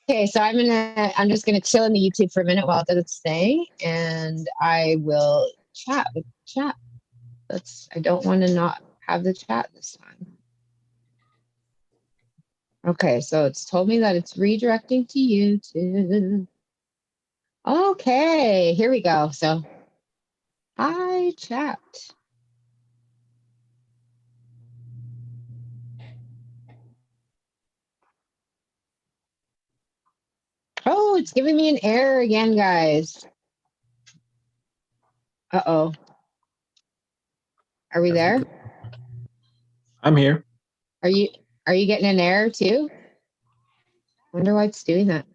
Okay, so I'm just gonna chill in the YouTube for a minute while it does its thing, and I will chat with chat. I don't want to not have the chat this time. Okay, so it's told me that it's redirecting to YouTube. Okay, here we go. So, hi, chat. Oh, it's giving me an error again, guys. Uh-oh. Are we there? I'm here. Are you getting an error too? Wonder why it's doing that.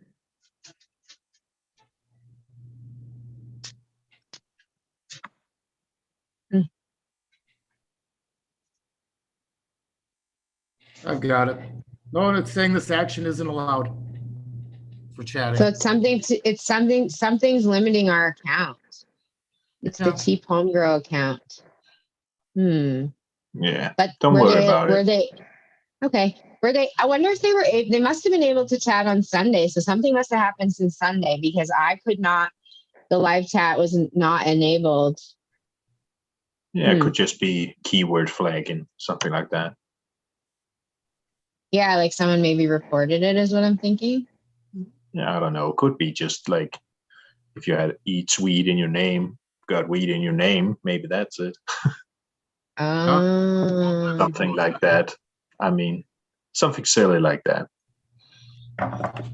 I've got it. No, and it's saying this action isn't allowed for chatting. So something's limiting our account. It's the Cheap Home Grow account. Yeah. But don't worry about it. I wonder if they must have been able to chat on Sunday. So something must have happened since Sunday because I could not, the live chat was not enabled. Yeah, it could just be keyword flagging, something like that. Yeah, like someone maybe reported it is what I'm thinking. Yeah, I don't know. It could be just like if you had eat weed in your name, got weed in your name, maybe that's it. Something like that. I mean, something silly like that. But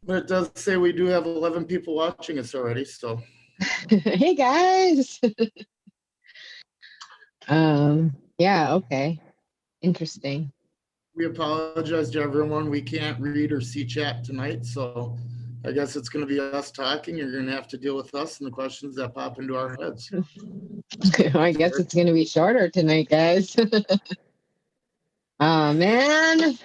it does say we do have 11 people watching us already, so. Hey guys. Yeah, okay. Interesting. We apologize to everyone. We can't read or see chat tonight, so I guess it's going to be us talking. You're going to have to deal with us and the questions that pop into our heads. I guess it's going to be shorter tonight, guys. Oh, man.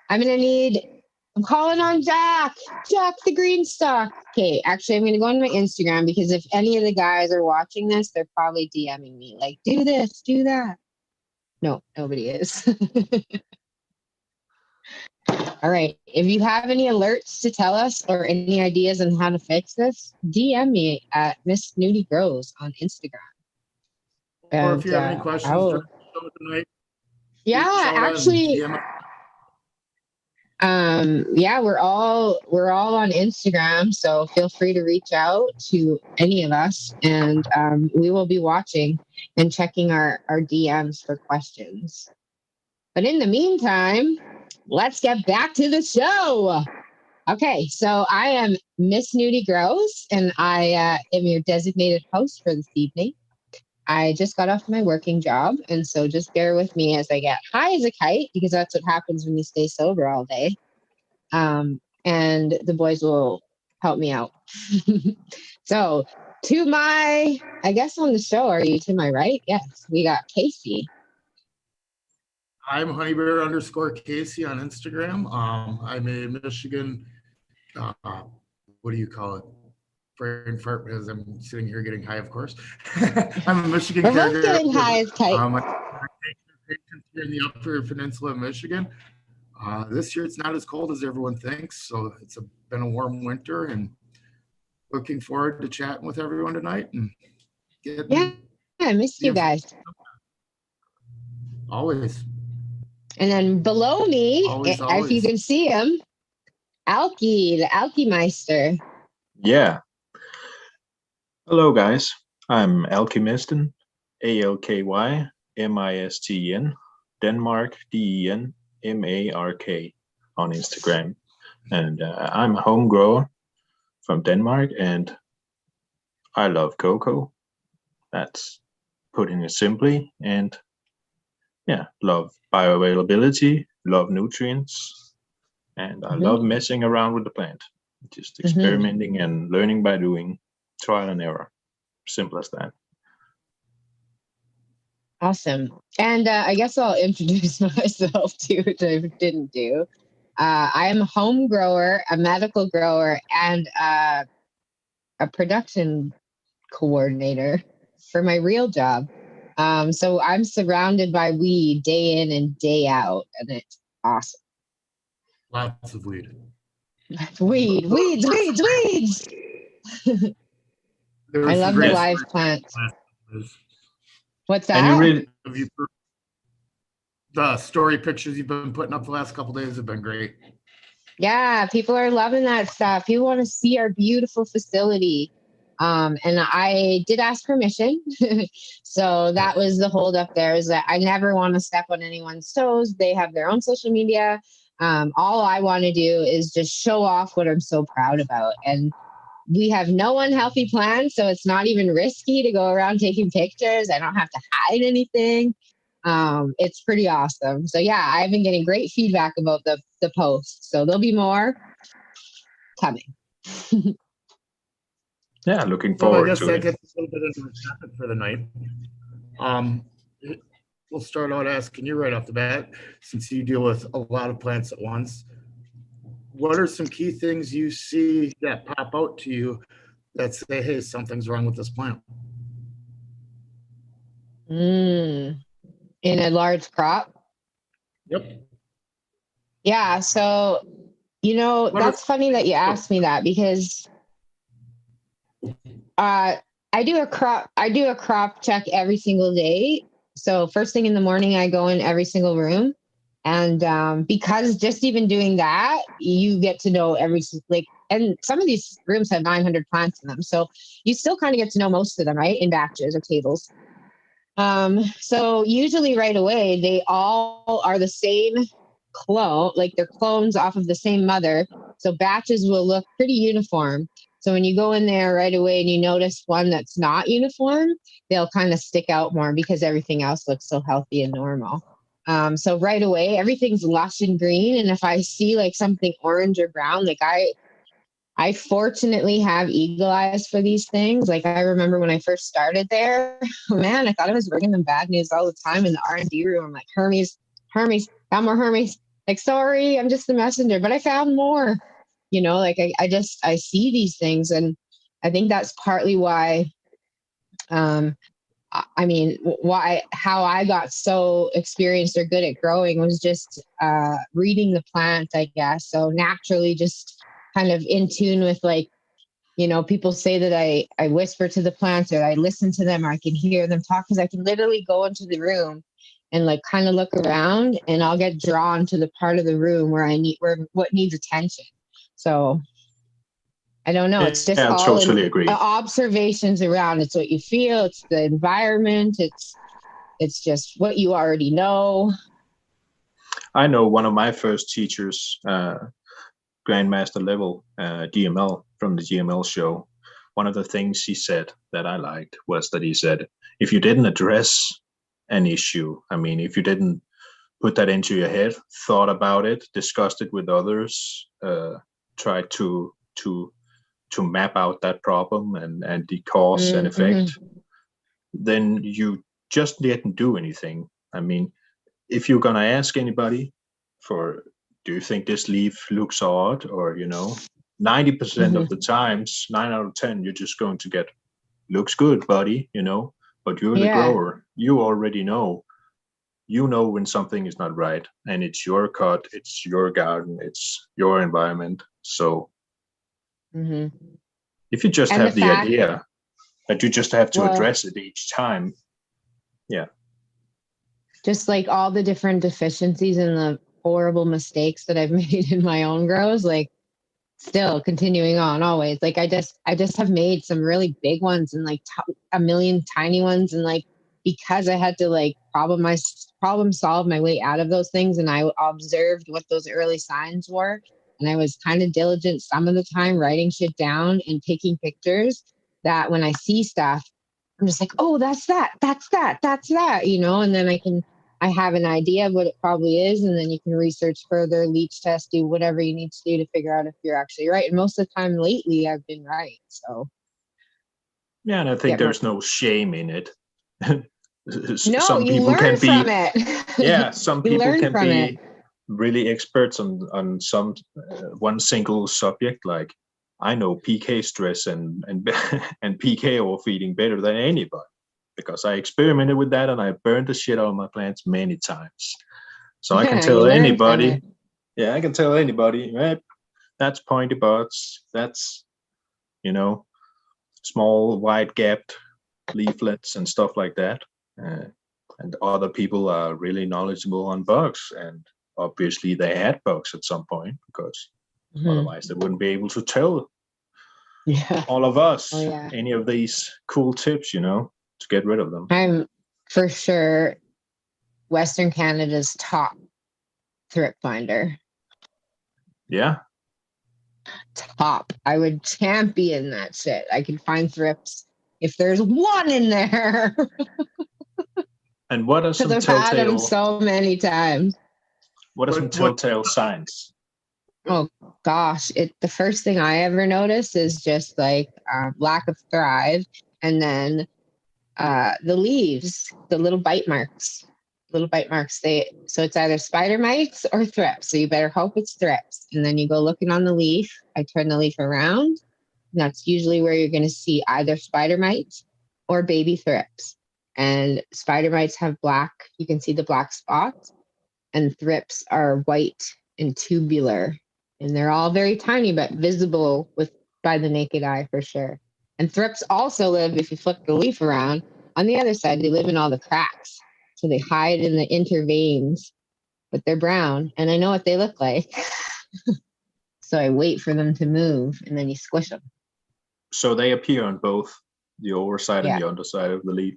I'm calling on Jack the Greenstock. Okay, actually, I'm going to go on my Instagram because if any of the guys are watching this, they're probably DMing me like, do this, do that. No, nobody is. All right. If you have any alerts to tell us or any ideas on how to fix this, DM me at Miss Snooty Grows on Instagram. Or if you have any questions during the show tonight, yeah, actually, we're all on Instagram, so feel free to reach out to any of us, and we will be watching and checking our DMs for questions. But in the meantime, let's get back to the show. Okay, so I am Miss Nudie Grows, and I am your designated host for this evening. I just got off my working job, and so just bear with me as I get high as a kite, because that's what happens when you stay sober all day. And the boys will help me out. So to my, I guess on the show, are you to my right? Yes, we got Casey. I'm honeybear_Casey on Instagram. I'm a Michigan, what do you call it? Brain fart because I'm sitting here getting high, of course. I'm a Michigan caregiver. We're getting high as kite. Here in the Upper Peninsula of Michigan. This year it's not as cold as everyone thinks, so it's been a warm winter, and looking forward to chatting with everyone tonight and I missed you guys. Always. And then below me, always. If you can see him, Alki, the Alchemeister. Yeah. Hello, guys. I'm Alchemisten, ALKYMISTEN, Denmark, DENMARK on Instagram. And I'm a home grower from Denmark, and I love cocoa. That's putting it simply. And yeah, love bioavailability, love nutrients, and I love messing around with the plant. Just experimenting and learning by doing, trial and error. Simple as that. Awesome. And I guess I'll introduce myself too, which I didn't do. I am a home grower, a medical grower, and a production coordinator for my real job. So I'm surrounded by weed day in and day out, and it's awesome. Lots of weed. Weeds. There I were some love the great live stories plants. last couple days. What's And you that? really, Have you- The story pictures you've been putting up the last couple days have been great. Yeah, people are loving that stuff. People want to see our beautiful facility. And I did ask permission. So that was the holdup there, is that I never want to step on anyone's toes. They have their own social media. All I want to do is just show off what I'm so proud about. And we have no unhealthy plans, so it's not even risky to go around taking pictures. I don't have to hide anything. It's pretty awesome. So yeah, I've been getting great feedback about the post. So there'll be more coming. yeah, looking So I forward guess to that it. gets a little bit into the topic for the night. We'll start out asking you right off the bat, since you deal with a lot of plants at once. What are some key things you see that pop out to you that say, hey, something's wrong with this plant? In a large crop. Yep. Yeah. So, that's funny that you asked me that, because I do a crop check every single day. So first thing in the morning, I go in every single room. And because just even doing that, you get to know and some of these rooms have 900 plants in them. So you still kind of get to know most of them, right? In batches or tables. So usually right away, they all are the same clone, like they're clones off of the same mother. So batches will look pretty uniform. So when you go in there right away and you notice one that's not uniform, they'll kind of stick out more because everything else looks so healthy and normal. So right away, everything's lush and green. And if I see like something orange or brown, like I fortunately have eagle eyes for these things. Like I remember when I first started there, man, I thought I was bringing them bad news all the time in the R&D room. I'm like, Hermes, got more Hermes. Like, sorry, I'm just the messenger, but I found more. Like I see these things, and I think that's partly why. How I got so experienced or good at growing was just reading the plant, I guess. So naturally, just kind of in tune with people say that I whisper to the plants, or I listen to them, or I can hear them talk, because I can literally go into the room and like kind of look around, and I'll get drawn to the part of the room where what needs attention. So I don't know. It's just Yeah, I all totally agree. observations around. It's what you feel. It's the environment. It's just what you already know. I know one of my first teachers, Grandmaster level GML from the GML show. One of the things he said that I liked was that he said, if you didn't address an issue, if you didn't put that into your head, thought about it, discussed it with others, tried to map out that problem and the cause and effect, then you just didn't do anything. If you're gonna ask anybody do you think this leaf looks odd, or 90% of the times, 9 out of 10, you're just going to get, looks good, buddy, but you're the grower. You already know. When something is not right, and it's your cut, it's your garden, it's your environment. So if you just have the idea that you just have to address it each time, just like all the different deficiencies and the horrible mistakes that I've made in my own grows, like still continuing on always. Like I just have made some really big ones, and like a million tiny ones, and like because I had to like problem solve my way out of those things, and I observed what those early signs were, and I was kind of diligent some of the time writing shit down and taking pictures, that when I see stuff, I'm just like, oh, that's that, and then I have an idea of what it probably is, and then you can research further, leach test, do whatever you need to do to figure out if you're actually right. And most of the time lately, I've been right. So yeah, and I think there's no shame in it. No, some you people learn can be, from it. yeah, some You people learn can from be it. really experts on some one single subject. Like I know PK stress and and PK overfeeding better than anybody. because I experimented with that and I burned the shit out of my plants many times. So I can Yeah, tell you learn from anybody, it. yeah, I can tell anybody, right? That's pointy buds. That's, you know, small wide gapped leaflets and stuff like that. And other people are really knowledgeable on bugs, and obviously they had bugs at some point, because Mhm. otherwise they wouldn't be able to tell Yeah. all of us Oh, yeah. any of these cool tips, to get rid of them. I'm for sure Western Canada's top thrift finder. Yeah. Top. I would champion that shit. I can find thrifts if there's one in there. And what are Because some I've had them telltale so many times. what are some What telltale signs? Oh gosh, the first thing I ever notice is just like lack of thrive, and then the leaves, the little bite marks. So it's either spider mites or thrips. So you better hope it's thrips. And then you go looking on the leaf. I turn the leaf around. And that's usually where you're going to see either spider mites or baby thrips. And spider mites have black. You can see the black spots, and thrips are white and tubular. And they're all very tiny, but visible by the naked eye for sure. And thrips also live, if you flip the leaf around, on the other side, they live in all the cracks. So they hide in the intervenes, but they're brown. And I know what they look like. So I wait for them to move, and then you squish them. So they appear on both the overside and Yeah. the underside of the leaf.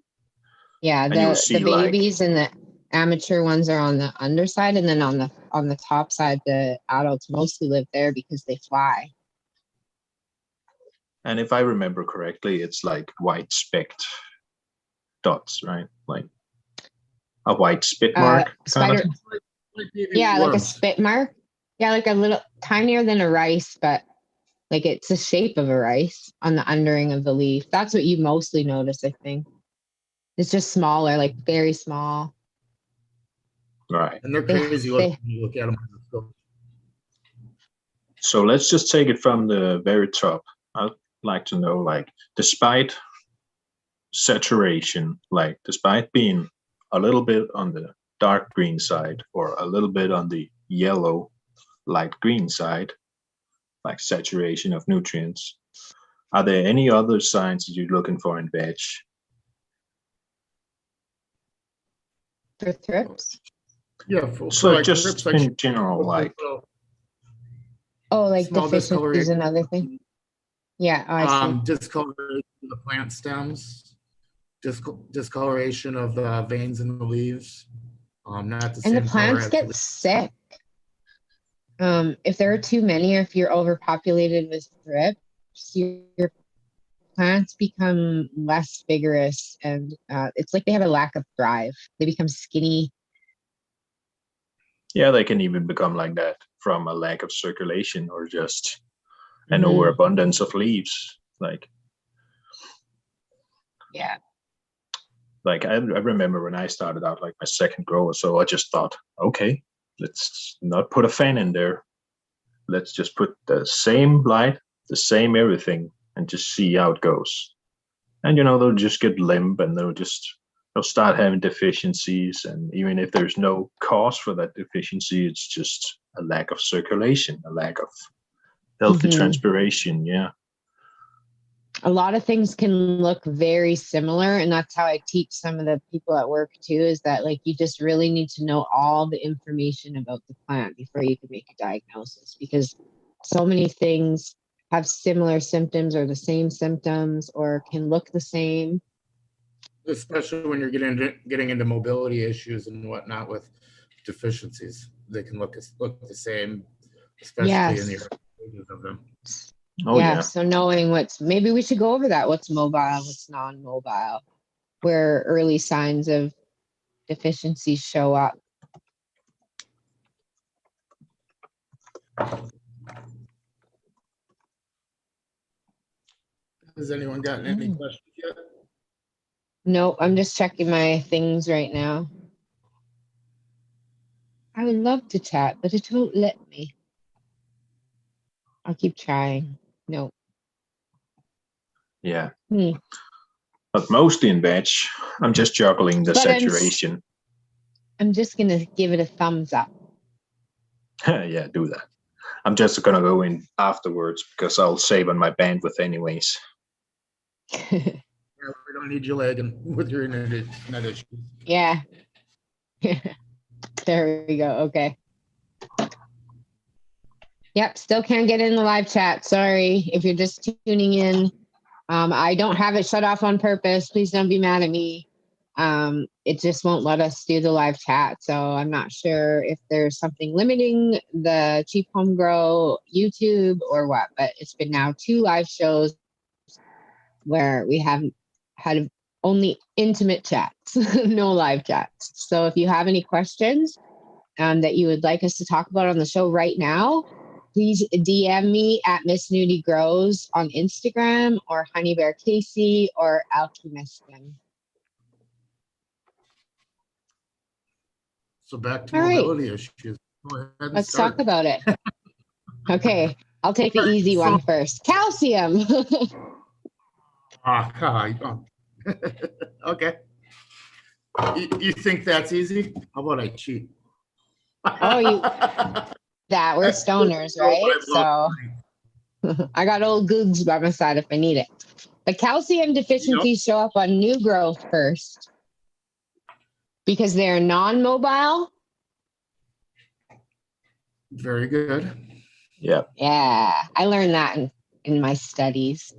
Yeah, And you'll the see, like, babies and the amateur ones are on the underside, and then on the top side, the adults mostly live there because they fly. and if I remember correctly, it's like white specked dots, right? Like a white spit mark kind Spider, of. like baby yeah, like a worms. spit mark. Yeah, like a little tinier than a rice, but like it's the shape of a rice on the undering of the leaf. That's what you mostly notice, I think. It's just smaller, like very small. Right. And they're crazy looking when you look at them. So let's just take it from the very top. I'd like to know, like, despite saturation, like despite being a little bit on the dark green side or a little bit on the yellow light green side, like saturation of nutrients, are there any other signs that you're looking for in veg? For thrips? Yeah, for So like just thrips, like in general, like, Oh, like small deficiencies discoloration. and other things. Yeah, oh, I see. Discoloration of the plant stems, discoloration of the veins in the leaves. Not the And the same color plants as get the sick. If there are too many, or if you're overpopulated with thrips, your plants become less vigorous, and it's like they have a lack of drive. They become skinny. yeah, they can even become like that from a lack of circulation or just an Mhm. overabundance of leaves. Yeah. Like I remember when I started out, like my second grow or so, I just thought, okay, let's not put a fan in there. Let's just put the same light, the same everything, and just see how it goes. And they'll just get limp, and they'll start having deficiencies. And even if there's no cause for that deficiency, it's just a lack of circulation, a lack of healthy Mhm. transpiration. Yeah. A lot of things can look very similar, and that's how I teach some of the people at work too, is that like you just really need to know all the information about the plant before you can make a diagnosis, because so many things have similar symptoms or the same symptoms or can look the same. especially when you're getting into mobility issues and whatnot with deficiencies. They can look the same, especially in the Yes. early stages of them. Oh Yeah. yeah. So knowing maybe we should go over that. What's mobile, what's non-mobile, where early signs of deficiencies show up. Has anyone gotten any Mm. questions yet? Nope, I'm just checking my things right now. I would love to chat, but it won't let me. I'll keep trying. Nope. Yeah. but mostly in veg. I'm just juggling the But saturation. I'm just gonna give it a thumbs up. Yeah, do that. I'm just gonna go in afterwards because I'll save on my bandwidth anyways. Yeah, we don't need you lagging with your net issues. Yeah. There we go. Okay. Yep. Still can't get in the live chat. Sorry if you're just tuning in. I don't have it shut off on purpose. Please don't be mad at me. It just won't let us do the live chat. So I'm not sure if there's something limiting the Cheap Home Grow YouTube or what, but it's been now 2 live shows where we haven't had only intimate chats, no live chats. So if you have any questions that you would like us to talk about on the show right now, please DM me at Miss Nudie Grows on Instagram or Honey Bear Casey or Alchemistin. So back to All right. mobility issues. Go ahead and Let's start. talk about it. Okay, I'll take the easy one first. Calcium. Okay. You think that's easy? How about I cheat? Oh, that we're stoners, right? So I got old goods by my side if I need it. The calcium deficiencies show up on new growth first because they're non-mobile. Very good. Yeah. Yeah, I learned that in my studies.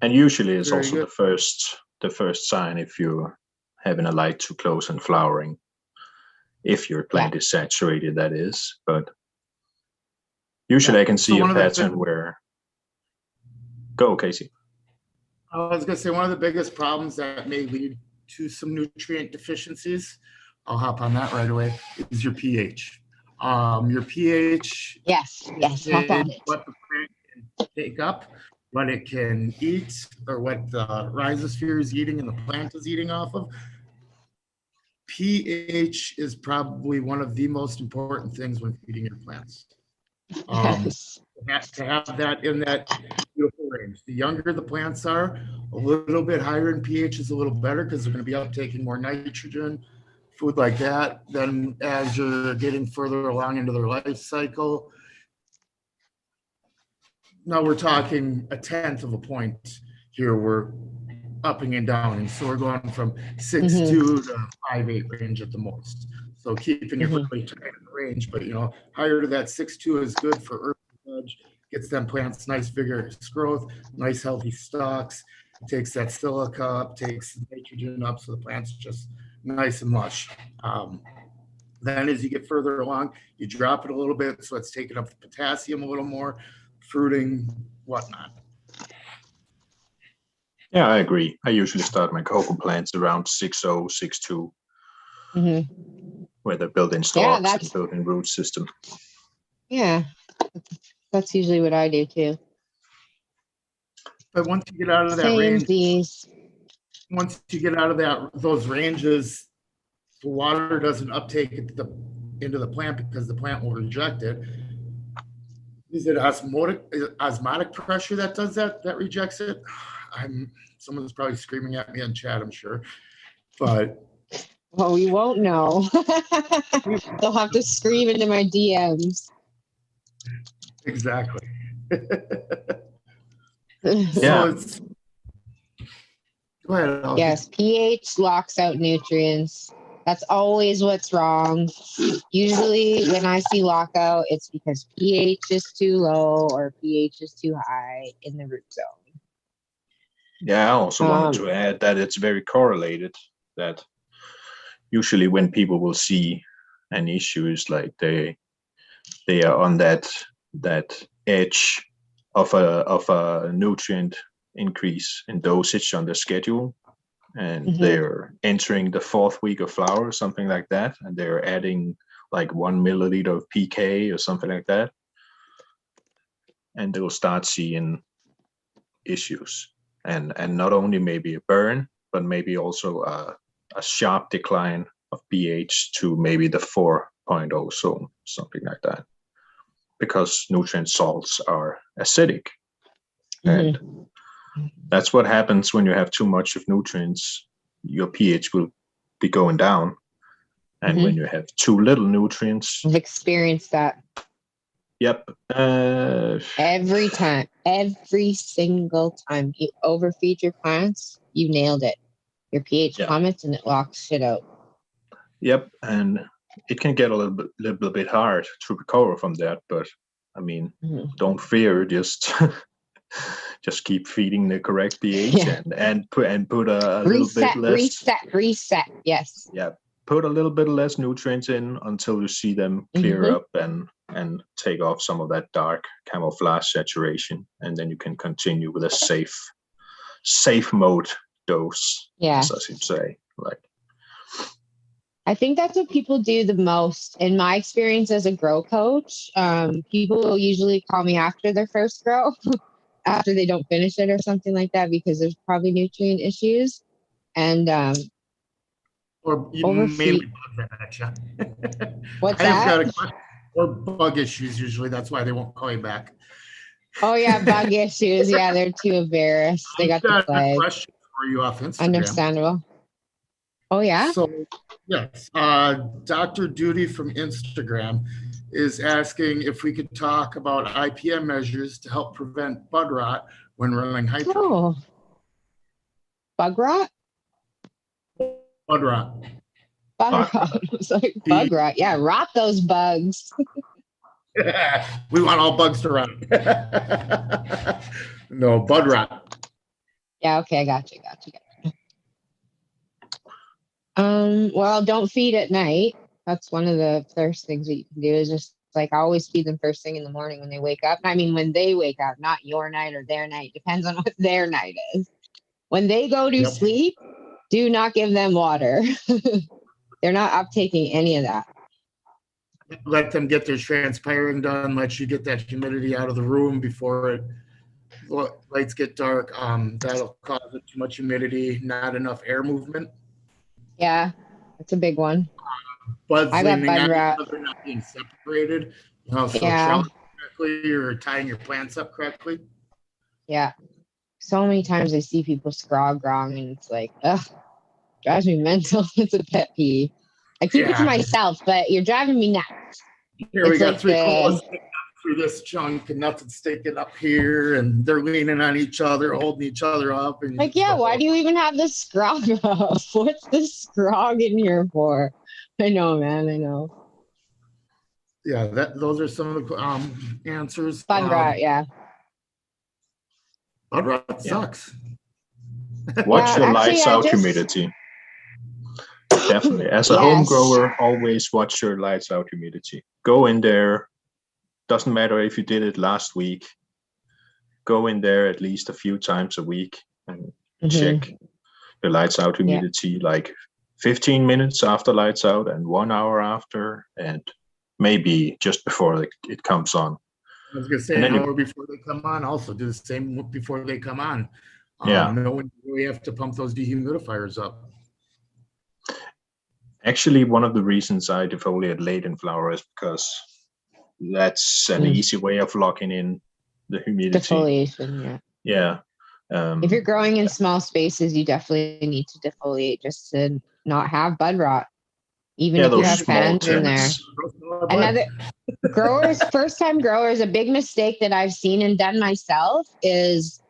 And usually it's Very also good. the first sign if you're having a light too close and flowering. If your plant is saturated, that is. But usually I can see a pattern where. Go, Casey. I was going to say one of the biggest problems that may lead to some nutrient deficiencies, I'll hop on that right away, is your pH. Your pH Yes, hop on it. What the plant can take up, what it can eat, or what the rhizosphere is eating and the plant is eating off of. pH is probably one of the most important things when feeding your plants. Yes. To have that in that beautiful range. The younger the plants are, a little bit higher in pH is a little better because they're going to be uptaking more nitrogen, food like that. Then as you're getting further along into their life cycle, now we're talking 1/10 of a point here. We're upping and downing. So we're going from 6.2 to 5.8 range at the most. So keeping it really tight in the range, but higher to that 6.2 is good for early veg, gets them plants nice vigorous growth, nice healthy stalks. It takes that silica up, takes the nitrogen up, so the plant's just nice and lush. Then as you get further along, you drop it a little bit, so it's taking up the potassium a little more, fruiting, whatnot. Yeah, I agree. I usually start my cocoa plants around 6.0, 6.2, where they're built-in stalks and built-in root system. Yeah, that's usually what I do too. But once you get out of that range, once you get out of those ranges, the water doesn't uptake into the plant because the plant will reject it. Is it osmotic pressure that does that rejects it? Someone's probably screaming at me in chat, I'm sure. But well, we won't know. They'll have to scream into my DMs. Exactly. Yeah. Go ahead. Yes, pH locks out nutrients. That's always what's wrong. Usually when I see lockout, it's because pH is too low or pH is too high in the root zone. Yeah, I also wanted to add that it's very correlated, that usually when people will see an issue is like they are on that edge of a nutrient increase in dosage on the schedule, and they're entering the 4th week of flower or something like that, and they're adding like 1 milliliter of PK or something like that, and they'll start seeing issues, and not only maybe a burn, but maybe also a sharp decline of pH to maybe the 4.0 zone, something like that, because nutrient salts are acidic. And That's what happens when you have too much of nutrients. Your pH will be going down. And when you have too little nutrients, I've experienced that yep. every time, every single time you overfeed your plants, you nailed it. Your pH plummets and it locks shit out. Yep, and it can get a little bit hard to recover from that. But I mean, don't fear. Just keep feeding the correct pH and put a little bit less. Reset. Yes. Yeah. Put a little bit less nutrients in until you see them clear up and take off some of that dark camouflage saturation, and then you can continue with a safe mode dose, as I should say. Like, I think that's what people do the most. In my experience as a grow coach, people will usually call me after their first grow, after they don't finish it or something like that, because there's probably nutrient issues. And or mainly bug. What's I have that? got a question. Or bug issues usually. That's why they won't call you back. Oh yeah, bug issues. Yeah, they're too embarrassed. They got the plague. A question for you off Instagram. Understandable. Oh yeah. So yes, Dr. Duty from Instagram is asking if we could talk about IPM measures to help prevent bud rot when running hydro. Oh. Bug rot? Bud rot. Bug rot. It's like bug rot. Yeah, rot those bugs. We want all bugs to rot. No, bud rot. Yeah, okay, I got you. Well, don't feed at night. That's one of the first things that you can do, is just like, I always feed them first thing in the morning when they wake up. I mean, when they wake up, not your night or their night. Depends on what their night is. When they go to sleep, do not give them water. They're not uptaking any of that. Let them get their transpiring done. Let you get that humidity out of the room before lights get dark. That'll cause too much humidity, not enough air movement. Yeah, that's a big one. Buds I got leaning bud on rot. each other, not being separated. So correctly, or tying your plants up correctly. Yeah. So many times I see people scrog wrong, and it's like, ugh, drives me mental. It's a pet peeve. I keep it to myself, but you're driving me nuts. Here we got three colas sticking up through this chunk and nothing sticking up here, and they're leaning on each other, holding each other up. And like, yeah, why do you even have this scrog up? What's this scrog in here for? I know, man. I know. Yeah, those are some of the answers. Bud rot, yeah. Bud rot sucks. Watch your lights out humidity. Definitely. As a home grower, always watch your lights out humidity. Go in there. Doesn't matter if you did it last week. Go in there at least a few times a week and check your lights out humidity, like 15 minutes after lights out and 1 hour after, and maybe just before it comes on. I was going to say an hour before they come on. Also do the same before they come on. Know when we have to pump those dehumidifiers up. Actually, one of the reasons I defoliate late in flower is because that's an easy way of locking in the humidity. Defoliation, yeah. If you're growing in small spaces, you definitely need to defoliate just to not have bud rot. Even if you have fans in there. Another first-time growers, a big mistake that I've seen and done myself is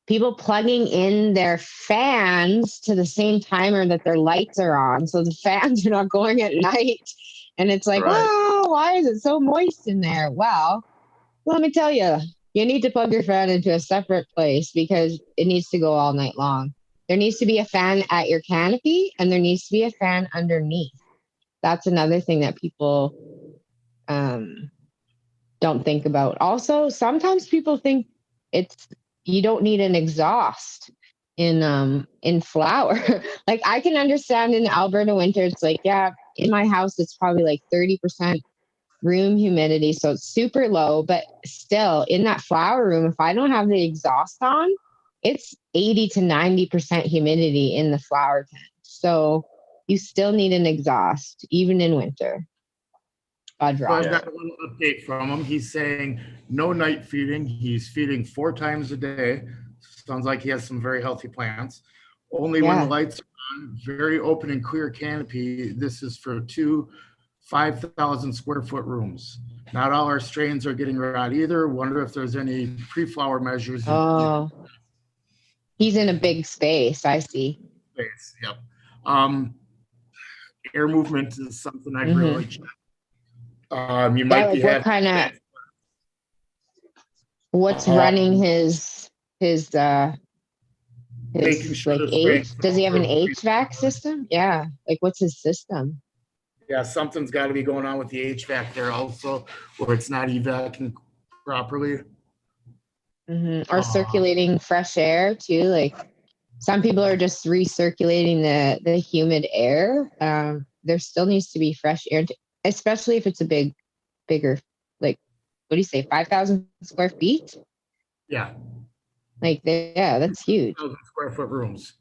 people plugging in their fans to the same timer that their lights are on. So the fans are not going at night. And it's like, oh, why is it so moist in there? Well, let me tell you, you need to plug your fan into a separate place because it needs to go all night long. There needs to be a fan at your canopy and there needs to be a fan underneath. That's another thing that people don't think about. Also, sometimes people think you don't need an exhaust in flower. Like, I can understand in Alberta winter, it's like, yeah, in my house, it's probably like 30% room humidity. So it's super low, but still in that flower room, if I don't have the exhaust on, it's 80 to 90% humidity in the flower tent. So you still need an exhaust, even in winter. Bud rot. So I've got a little update from him. He's saying no night feeding. He's feeding 4 times a day. Sounds like he has some very healthy plants. Only when the Yeah. lights are on, very open and clear canopy. This is for 2 5,000 square foot rooms. Not all our strains are getting rot either. Wonder if there's any pre-flower measures. Oh, he's in a big space. I see. Yep. Air movement is something I'd Mhm. really check. You Yeah, might like be what having kind of what's running his making sure like the H? strains Does he have an don't- HVAC system? Yeah. Like what's his system? Yeah, something's got to be going on with the HVAC there also, where it's not evacuating properly. Or circulating fresh air too. Like some people are just recirculating the humid air. There still needs to be fresh air, especially if it's a bigger, like what do you say, 5,000 square feet? Yeah, Like yeah, that's huge. 1,000 square foot rooms.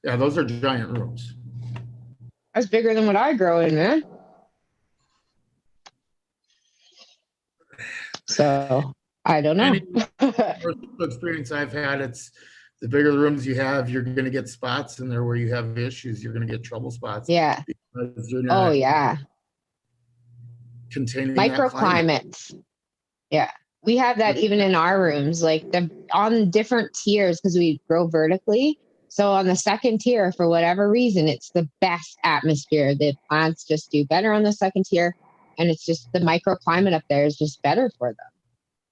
Yeah, those are giant rooms. That's bigger than what I grow in, man. So I don't know. Personal experience I've had, it's the bigger the rooms you have, you're going to get spots in there where you have issues. You're going to get trouble spots. Yeah. Because you're Oh not yeah. containing that climate. Microclimates. Yeah. We have that even in our rooms, like on different tiers because we grow vertically. So on the second tier, for whatever reason, it's the best atmosphere. The plants just do better on the second tier. And it's just the microclimate up there is just better for them.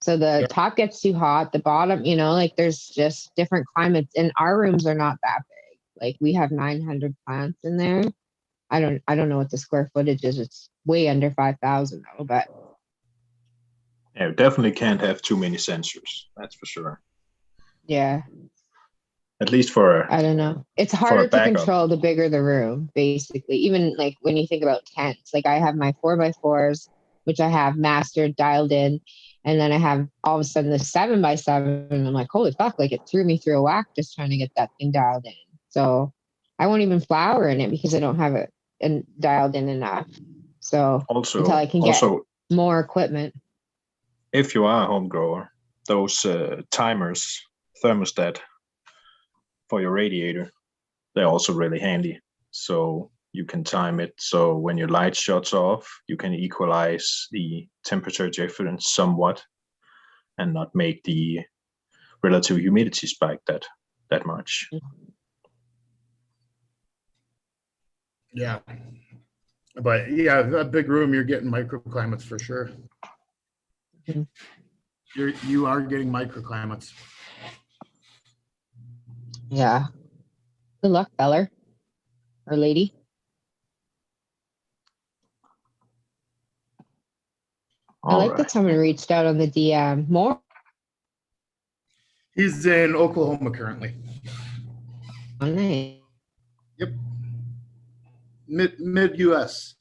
So the top gets too hot, the bottom, like there's just different climates. And our rooms are not that big. Like we have 900 plants in there. I don't know what the square footage is. It's way under 5,000 though, but Yeah, definitely can't have too many sensors. That's for sure. yeah. At least for I don't know. It's a harder to backup. control the bigger the room, basically. Even like when you think about tents, like I have my 4x4s, which I have mastered, dialed in, and then I have all of a sudden the 7x7. And I'm like, holy fuck, like it threw me through a whack just trying to get that thing dialed in. So I won't even flower in it because I don't have it and dialed in enough. So until I can get more equipment. If you are a home grower, those timers, thermostat for your radiator, they're also really handy. So you can time it so when your light shuts off, you can equalize the temperature difference somewhat and not make the relative humidity spike that much. Yeah. But yeah, a big room, you're getting microclimates for sure. Mm-hmm. You are getting microclimates. Yeah. Good luck, feller or lady. I like that someone reached out on the DM. More? He's in Oklahoma currently. Oh, nice. Yep. Mid US.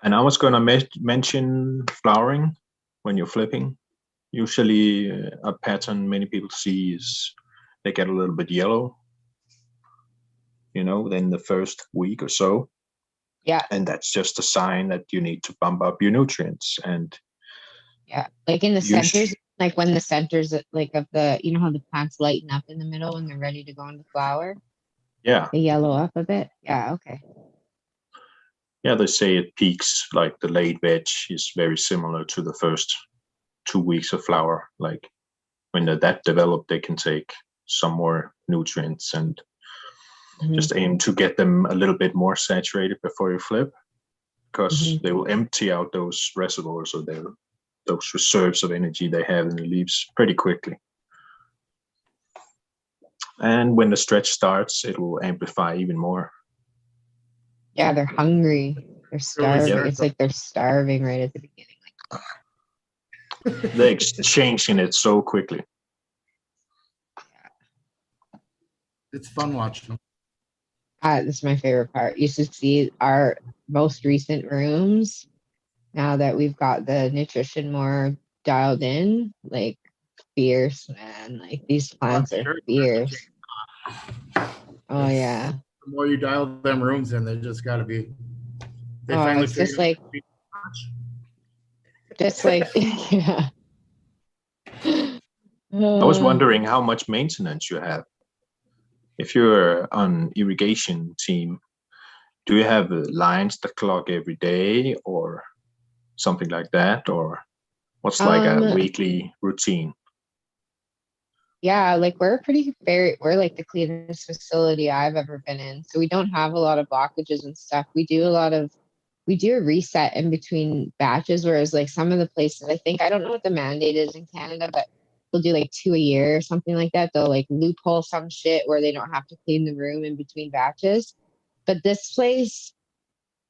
And I was going to mention flowering when you're flipping. Usually a pattern many people see is they get a little bit yellow, in the first week or so. Yeah. And that's just a sign that you need to bump up your nutrients. And yeah, like in the centers, like when the centers like of the, how the plants lighten up in the middle when they're ready to go into flower. Yeah. They yellow up a bit. Yeah. Okay. Yeah, they say it peaks, like the late veg is very similar to the first 2 weeks of flower. Like when they're that developed, they can take some more nutrients and just aim to get them a little bit more saturated before you flip, because they will empty out those reservoirs or those reserves of energy they have in the leaves pretty quickly. And when the stretch starts, it will amplify even more. Yeah, they're hungry. They're starving. Really it's like they're starving right at the beginning. They're exchanging it so quickly. It's fun watching them. This is my favorite part. You should see our most recent rooms now that we've got the nutrition more dialed in, like fierce, man. Like these plants are fierce. Oh yeah. The more you dial them rooms in, they just got to be. They finally it's just like, yeah. I was wondering how much maintenance you have. If you're on irrigation team, do you have lines that clog every day or something like that? Or what's like a Um, weekly routine? yeah, like we're like the cleanest facility I've ever been in. So we don't have a lot of blockages and stuff. We do a reset in between batches, whereas like some of the places, I don't know what the mandate is in Canada, but they'll do like 2 a year or something like that. They'll like loophole some shit where they don't have to clean the room in between batches. But this place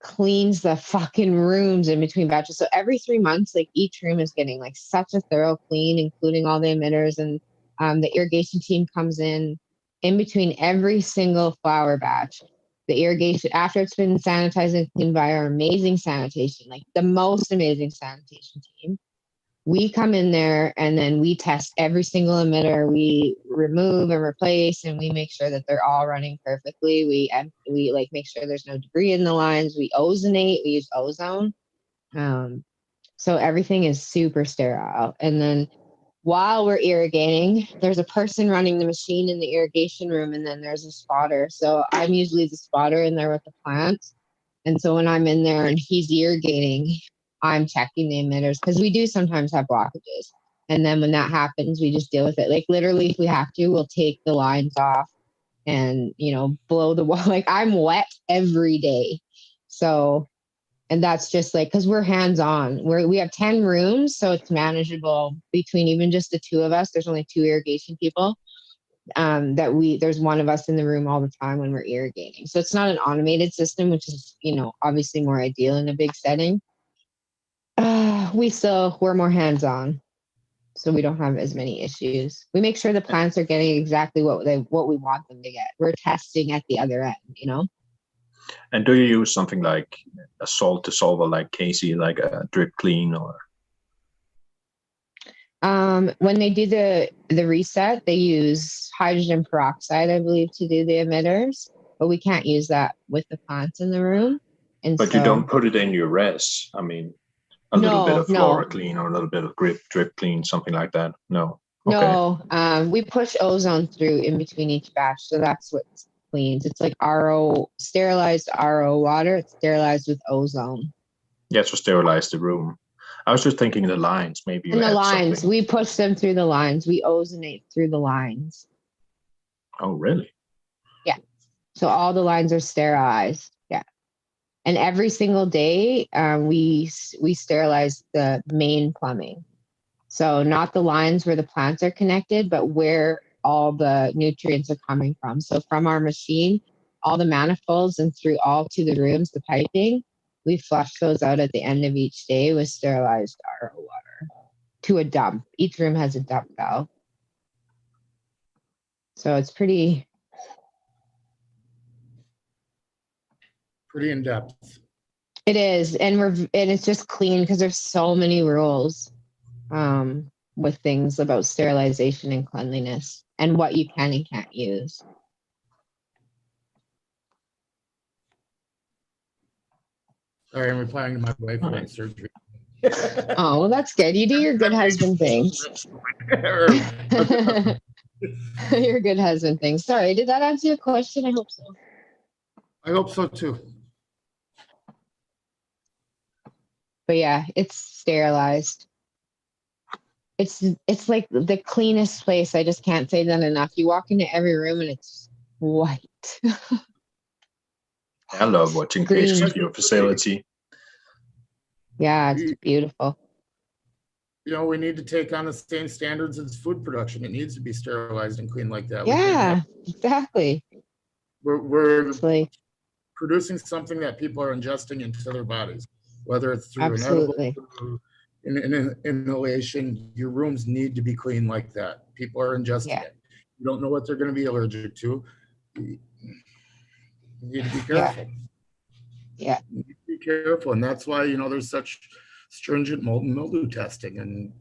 cleans the fucking rooms in between batches. So every 3 months, like each room is getting like such a thorough clean, including all the emitters. And the irrigation team comes in between every single flower batch. The irrigation, after it's been sanitized and cleaned by our amazing sanitation, like the most amazing sanitation team, we come in there and then we test every single emitter. We remove and replace, and we make sure that they're all running perfectly. We like make sure there's no debris in the lines. We ozonate. We use ozone, so everything is super sterile. And then while we're irrigating, there's a person running the machine in the irrigation room, and then there's a spotter. So I'm usually the spotter in there with the plants. And so when I'm in there and he's irrigating, I'm checking the emitters because we do sometimes have blockages. And then when that happens, we just deal with it. Like literally, if we have to, we'll take the lines off and, blow the wall. Like I'm wet every day. So, and that's just like, because we're hands on. We have 10 rooms, so it's manageable between even just the two of us. There's only two irrigation people. There's one of us in the room all the time when we're irrigating. So it's not an automated system, which is, obviously more ideal in a big setting. We're more hands-on, so we don't have as many issues. We make sure the plants are getting exactly what we want them to get. We're testing at the other end. And do you use something like a salt dissolver like Casey, like a drip clean or? When they do the reset, they use hydrogen peroxide, I believe, to do the emitters, but we can't use that with the plants in the room. And But you don't put it in your res. I mean, a little bit of flora clean or a little bit of drip clean, something like that. No. Okay. No, we push ozone through in between each batch, so that's what cleans. It's like sterilized RO water. It's sterilized with ozone. Yeah, to sterilize the room. I was just thinking the lines. Maybe you and the add lines, something. we push them through the lines. We ozonate through the lines. Oh, really? Yeah. So all the lines are sterilized. Yeah. And every single day, we sterilize the main plumbing. So not the lines where the plants are connected, but where all the nutrients are coming from. So from our machine, all the manifolds and through all to the rooms, the piping, we flush those out at the end of each day with sterilized RO water to a dump. Each room has a dump valve. So it's pretty in depth. It is, and it's just clean because there's so many rules with things about sterilization and cleanliness and what you can and can't use. Sorry, I'm replying to my wife about surgery. Oh, well, that's good. You do your good husband things. Your good husband things. Sorry, did that answer your question? I hope so. I hope so too. But yeah, it's sterilized. It's like the cleanest place. I just can't say that enough. You walk into every room and it's white. I love watching pictures of your facility. Yeah, it's beautiful. We need to take on the same standards as food production. It needs to be sterilized and clean like that. Yeah, exactly. We're producing something that people are ingesting into their bodies, whether it's through Absolutely. an edible, inhalation. Your rooms need to be clean like that. People are ingesting it. You don't know what they're going to be allergic to. You need to be careful. Yeah. You need to be careful. And that's why, there's such stringent mold and mildew testing, and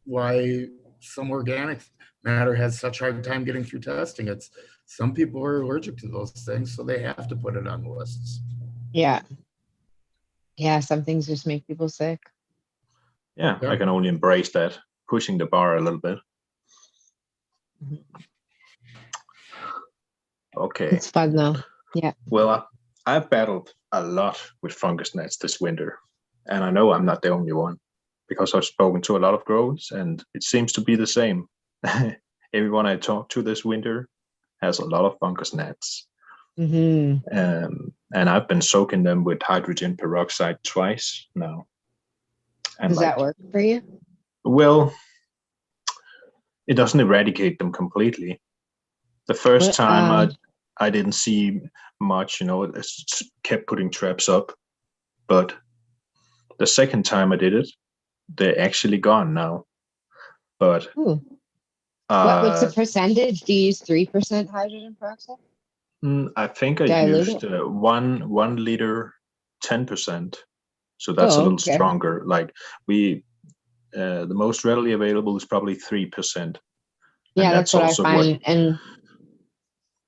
why some organic matter has such a hard time getting through testing. It's some people are allergic to those things, so they have to put it on the lists. Yeah. Some things just make people sick. Yeah, I can only embrace that, pushing the bar a little bit. Okay. It's fun though. Yeah. Well, I've battled a lot with fungus gnats this winter, and I know I'm not the only one because I've spoken to a lot of growers, and it seems to be the same. Everyone I talked to this winter has a lot of fungus gnats, Hmm. and I've been soaking them with hydrogen peroxide twice now. And Does that work for you? Well, it doesn't eradicate them completely. The first What, time I didn't see much, it kept putting traps up. But the second time I did it, they're actually gone now. But Ooh. What's the percentage? Do you use 3% hydrogen peroxide? I think I Dilute used 1 liter, 10%. So that's a little okay. stronger. Like the most readily available is probably 3%. Yeah, And that's what I find. And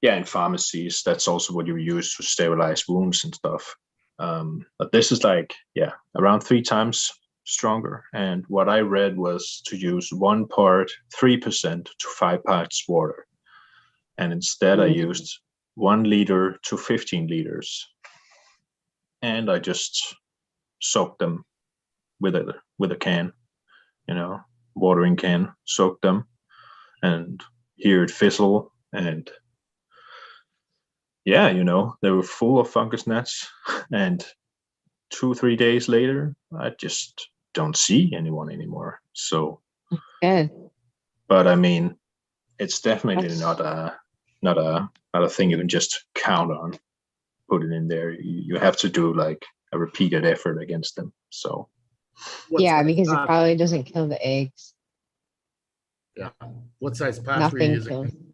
yeah, in pharmacies, that's also what you use to sterilize wounds and stuff. But this is around 3 times stronger. And what I read was to use 1 part 3% to 5 parts water. And instead I used 1 liter to 15 liters. And I just soaked them with a can, watering can, soaked them and hear it fizzle. And yeah, they were full of fungus gnats. And 2-3 days later, I just don't see anyone anymore. So, good. But I mean, it's definitely not a thing you can just count on. Put it in there. You have to do like a repeated effort against them. So yeah, because it probably doesn't kill the eggs. Yeah. What size pot Nothing were you using?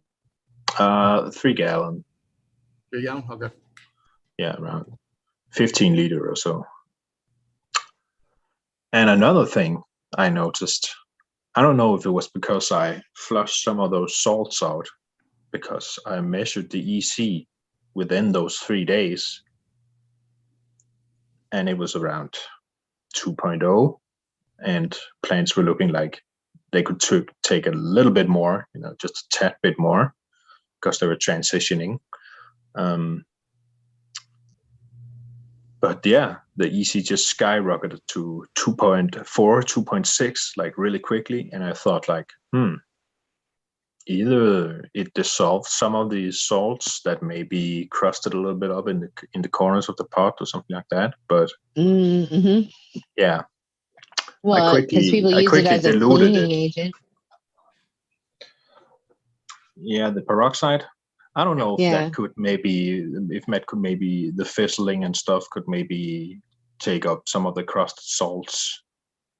kills. 3 gallon. 3 gallon? Okay. Yeah, around 15 liter or so. And another thing I noticed, I don't know if it was because I flushed some of those salts out, because I measured the EC within those 3 days, and it was around 2.0, and plants were looking like they could take a little bit more, just a tad bit more, because they were transitioning. But yeah, the EC just skyrocketed to 2.4, 2.6, like really quickly. And I thought either it dissolved some of the salts that maybe crusted a little bit up in the corners of the pot or something like that. But yeah, well, because people use it as a cleaning agent. Yeah, the peroxide. I don't know if that could maybe the fizzling and stuff could maybe take up some of the crusted salts,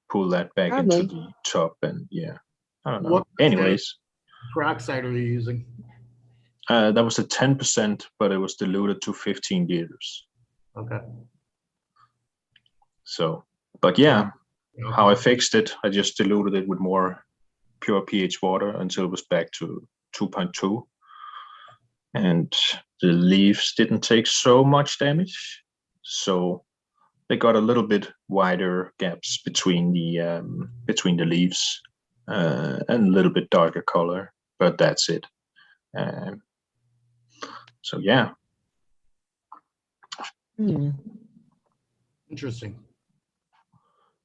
pull that back into the top, and yeah, I don't know. What Anyways, peroxide are you using? That was a 10%, but it was diluted to 15 liters. Okay. So, but yeah, how I fixed it, I just diluted it with more pure pH water until it was back to 2.2. And the leaves didn't take so much damage, so they got a little bit wider gaps between the leaves, and a little bit darker color, but that's it. So yeah. Interesting.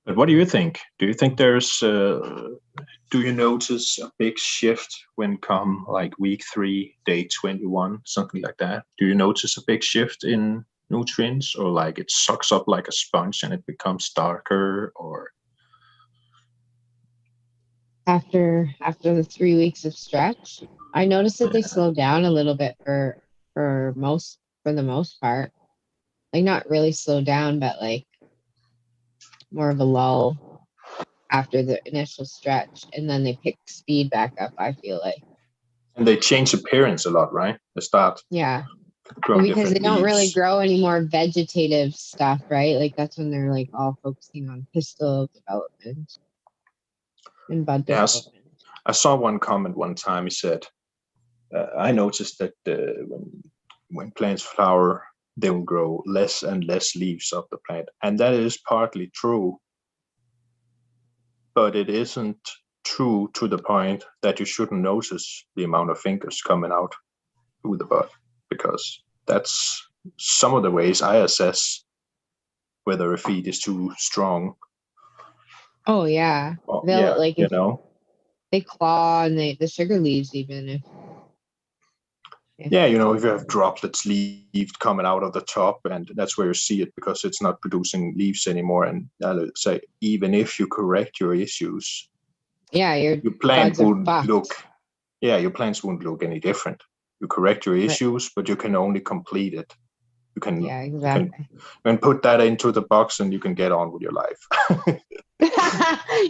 But what do you think? Do you think do you notice a big shift when come like week 3, day 21, something like that? Do you notice a big shift in nutrients, or like it sucks up like a sponge and it becomes darker? Or after the 3 weeks of stretch, I noticed that they slow down a little bit for the most part. Like not really slow down, but like more of a lull after the initial stretch, and then they pick speed back up, I feel like. And they change appearance a lot, right? They start growing because they don't leaves. really grow any more vegetative stuff, right? Like that's when they're like all focusing on pistil development and bud development. I saw one comment one time. He said, I noticed that when plants flower, they will grow less and less leaves of the plant. And that is partly true, but it isn't true to the point that you shouldn't notice the amount of fingers coming out through the bud, because that's some of the ways I assess whether a feed is too strong. Oh yeah. Well, They'll yeah, like you if know. they claw and the sugar leaves even if Yeah, you know, if you have droplets leaves coming out of the top, and that's where you see it because it's not producing leaves anymore. And I'll say, even if you correct your issues, yeah, your your plant buds are won't fucked. look, yeah, your plants won't look any different. You correct your Right. issues, but you can only complete it. You can, Yeah, you exactly. can put that into the box and you can get on with your life.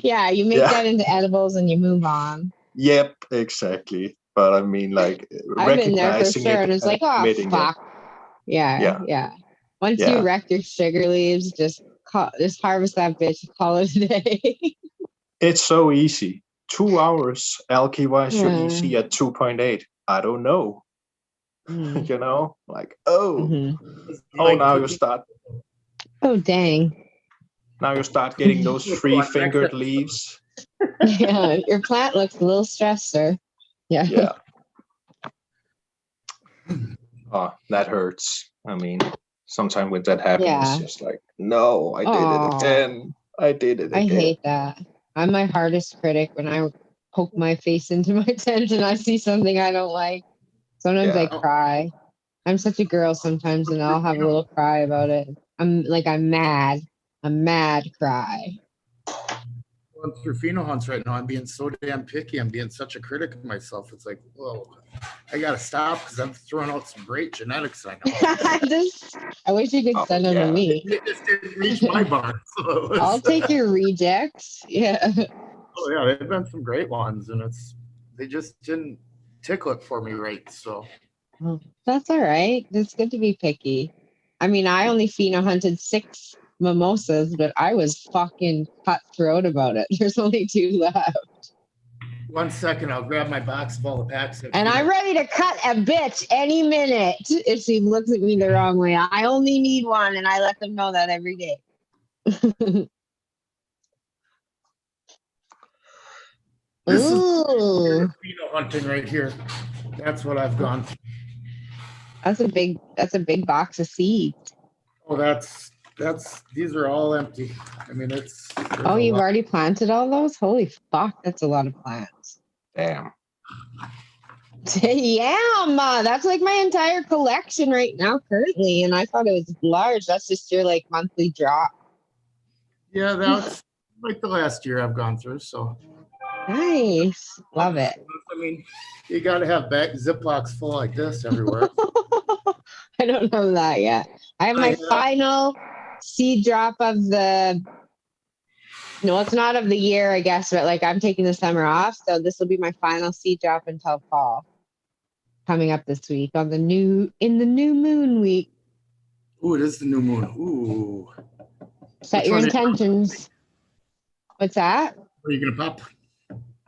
Yeah, you make Yeah. that into edibles and you move on. Yep, exactly. But I mean, like, I've been there for recognizing sure, it and it's and like, oh admitting it. fuck. Yeah, Yeah, yeah. Once yeah. you wreck your sugar leaves, just harvest that bitch, call it a day. It's so easy. 2 hours. Alky, why is your Yeah. EC at 2.8? I don't know. Mm. You know, like, oh, Mhm. Like now you cooking- start. Oh dang. Now you start getting those free-fingered leaves. Yeah, your plant looks a little stressed, sir. Yeah. Yeah. Oh, that hurts. I mean, sometimes when that happens, Yeah. it's just like, no, I did Aw. it again. I did it I again. hate that. I'm my hardest critic when I poke my face into my tent and I see something I don't like. Sometimes I Yeah. cry. I'm such a girl sometimes, and I'll have a little cry about it. I'm mad. A mad cry. Going through pheno hunts right now. I'm being so damn picky. I'm being such a critic of myself. It's like, whoa, I gotta stop because I'm throwing out some great genetics I know. I wish you could send them yeah. to me. It just didn't reach my bar. So it was- I'll take your rejects. Yeah. Oh yeah, they've been some great ones, and they just didn't tickle it for me right. So That's all right. It's good to be picky. I mean, I only pheno hunted 6 mimosas, but I was fucking cutthroat about it. There's only 2 left. 1 second, I'll grab my box of all the packs. And I'm ready to cut a bitch any minute if she looks at me the wrong way. I only need one, and I let them know that every day. This is Ooh, pheno hunting right here. That's what I've gone through. that's a big box of seeds. Oh, these are all empty. I mean, there's Oh, a you've lot. already planted all those? Holy fuck, that's a lot of plants. Damn. Damn, that's like my entire collection right now currently, and I thought it was large. That's just your like monthly drop. Yeah, that's like the last year I've gone through. So Nice, love it. I mean, you got to have back Ziplocs full like this everywhere. I don't know that yet. I have my final seed drop of the. No, it's not of the year, I guess, but like I'm taking the summer off, so this will be my final seed drop until fall. Coming up this week in the new moon week. Ooh, it is the new moon. Ooh, Set Which your one intentions. What's that? are you gonna pop?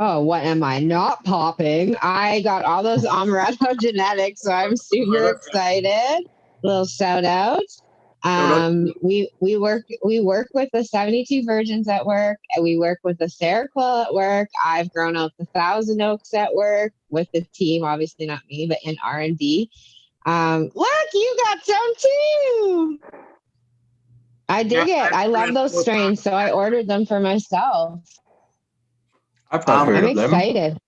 Oh, what am I not popping? I got all those Amaretto genetics, so I'm super excited. Little shout out. We work with the 72 virgins at work, and we work with the Seroquel at work. I've grown out the Thousand Oaks at work with the team, obviously not me, but in R&D. Look, you got some too. I dig it. I love those strains, so I ordered them for myself. I've not heard I'm of them. excited.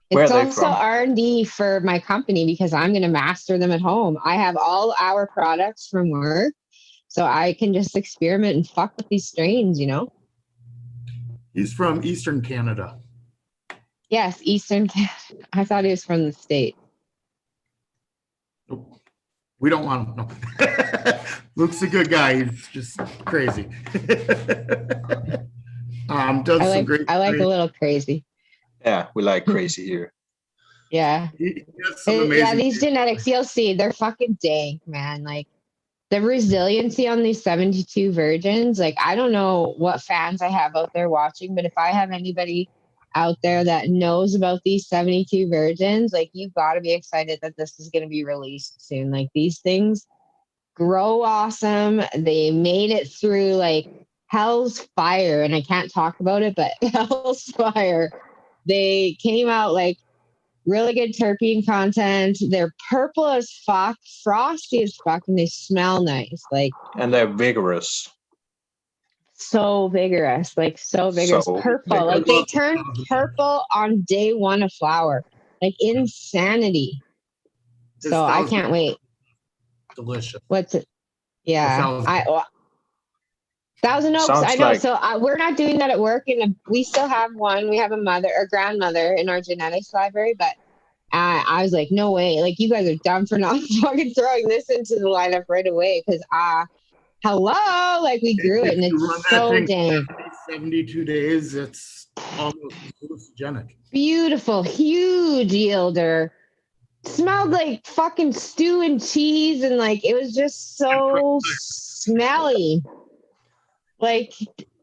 Where It's are they also from? R&D for my company because I'm going to master them at home. I have all our products from work, so I can just experiment and fuck with these strains, you know? He's from Eastern Canada. Yes, Eastern Canada. I thought he was from the States. Nope. We don't want him. No. Luke's a good guy. He's just crazy. Does some great. I like a little crazy. Yeah, we like crazy here. Yeah. He has some amazing. Yeah, these genetics, you'll see, they're fucking dank, man. Like the resiliency on these 72 virgins, like I don't know what fans I have out there watching, but if I have anybody out there that knows about these 72 virgins, like you've got to be excited that this is going to be released soon. Like these things grow awesome. They made it through like hell's fire, and I can't talk about it, but hell's fire They came out like really good terpene content. They're purple as fuck, frosty as fuck, and they smell nice. Like And they're vigorous. so vigorous, like so vigorous. So Purple, like they turn purple on day one of flower. Like insanity. It's So I Thousand can't wait. delicious. What's it? Yeah, Thousand. Thousand Oaks. Sounds I know. like- So we're not doing that at work, and we still have one. We have a mother or grandmother in our genetics library, but I was like, no way. Like, you guys are dumb for not fucking throwing this into the lineup right away. Because, hello, like we grew it, and If you run it's that so thing dang 72 days, it's almost hallucinogenic. beautiful, huge yielder. Smelled like fucking stew and cheese, and like it was just so smelly. Like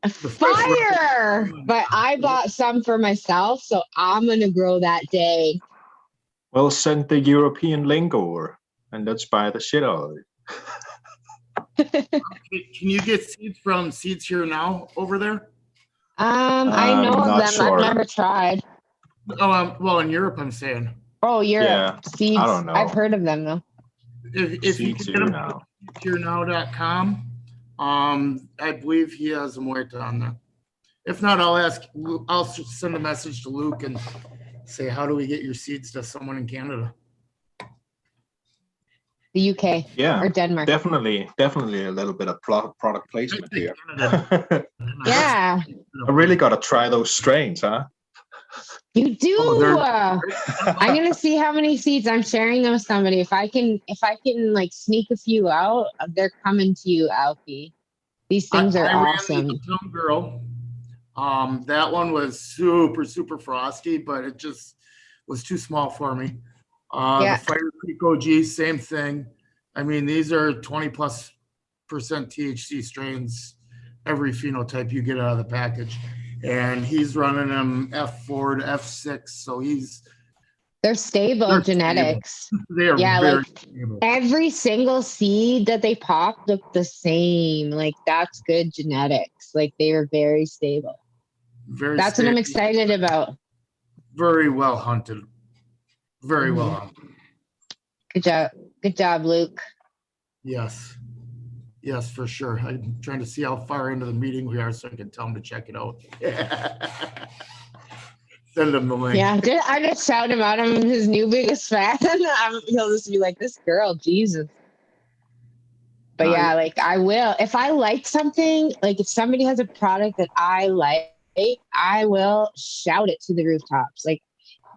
fire. But I bought some for myself, so I'm gonna grow that day. Well, send the European link over, and let's buy the shit out of it. Can you get seeds from Seeds Here Now over there? I know of not them. sure. I've never tried. Oh, well, in Europe, I'm saying. Oh, Europe seeds. I don't know. I've heard of them though. If you can get them now. HereNow.com, I believe he has them right on there. If not, I'll send a message to Luke and say, how do we get your seeds to someone in Canada? The UK Yeah, or Denmark. definitely a little bit of product placement here. Yeah, I really got to try those strains, huh? you do. Oh, I'm gonna see how many seeds I'm sharing them with somebody. If I can like sneak a few out, they're coming to you, Alfie. These things are I ran awesome. the Uptown Girl. That one was super frosty, but it just was too small for me. Yeah. The Fire Creek OG, same thing. I mean, these are 20+% THC strains, every phenotype you get out of the package. And he's running them F4 to F6, so they're stable They're genetics. they are Yeah, very like stable. every single seed that they pop look the same. Like that's good genetics. Like they are very stable. Very That's what I'm stable, excited about. very well hunted. Very well hunted. Good job. Good job, Luke. Yes. Yes, for sure. I'm trying to see how far into the meeting we are so I can tell him to check it out. Send him the link. Yeah, I just shout him out. I'm his new biggest fan. He'll just be like, this girl, Jesus. But yeah, like I will. If I like something, like if somebody has a product that I like, I will shout it to the rooftops. Like,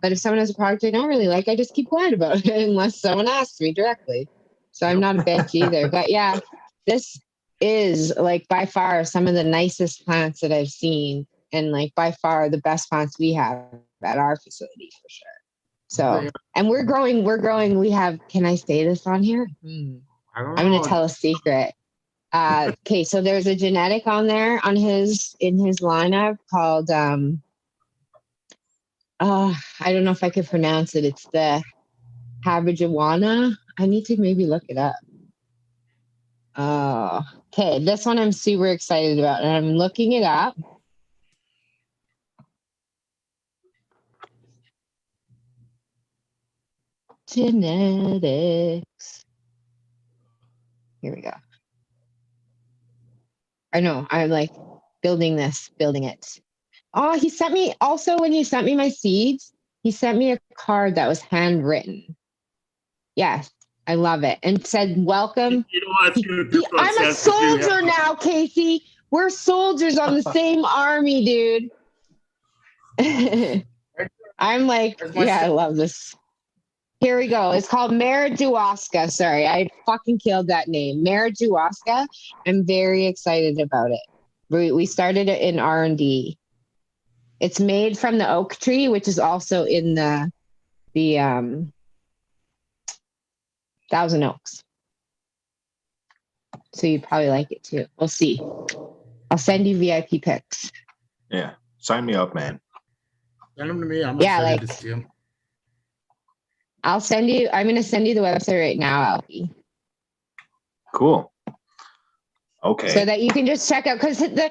but if someone has a product I don't really like, I just keep quiet about it unless someone asks me directly. So I'm not a bitch either. But yeah, this is like by far some of the nicest plants that I've seen, and like by far the best plants we have at our facility for sure. So, and we're growing. We have, can I say this on here? I'm going to tell a secret. Okay. So there's a genetic on there in his lineup called, I don't know if I can pronounce it. It's the Habajawana. I need to maybe look it up. Okay. This one I'm super excited about, and I'm looking it up. Genetics. Here we go. I know. I'm like building it. Oh, he sent me also, when he sent me my seeds, he sent me a card that was handwritten. Yes, I love it. And said, welcome. I'm a soldier now, Casey. We're soldiers on the same army, dude. I'm like, yeah, I love this. Here we go. It's called Marajuasca. Sorry, I fucking killed that name. Marajuasca. I'm very excited about it. We started it in R&D. It's made from the oak tree, which is also in the Thousand Oaks. So you'd probably like it too. We'll see. I'll send you VIP pics. Yeah, sign me up, man. Send them to me. I'm excited to see them. I'm going to send you the website right now, Alfie. Cool. Okay. So that you can just check out, because the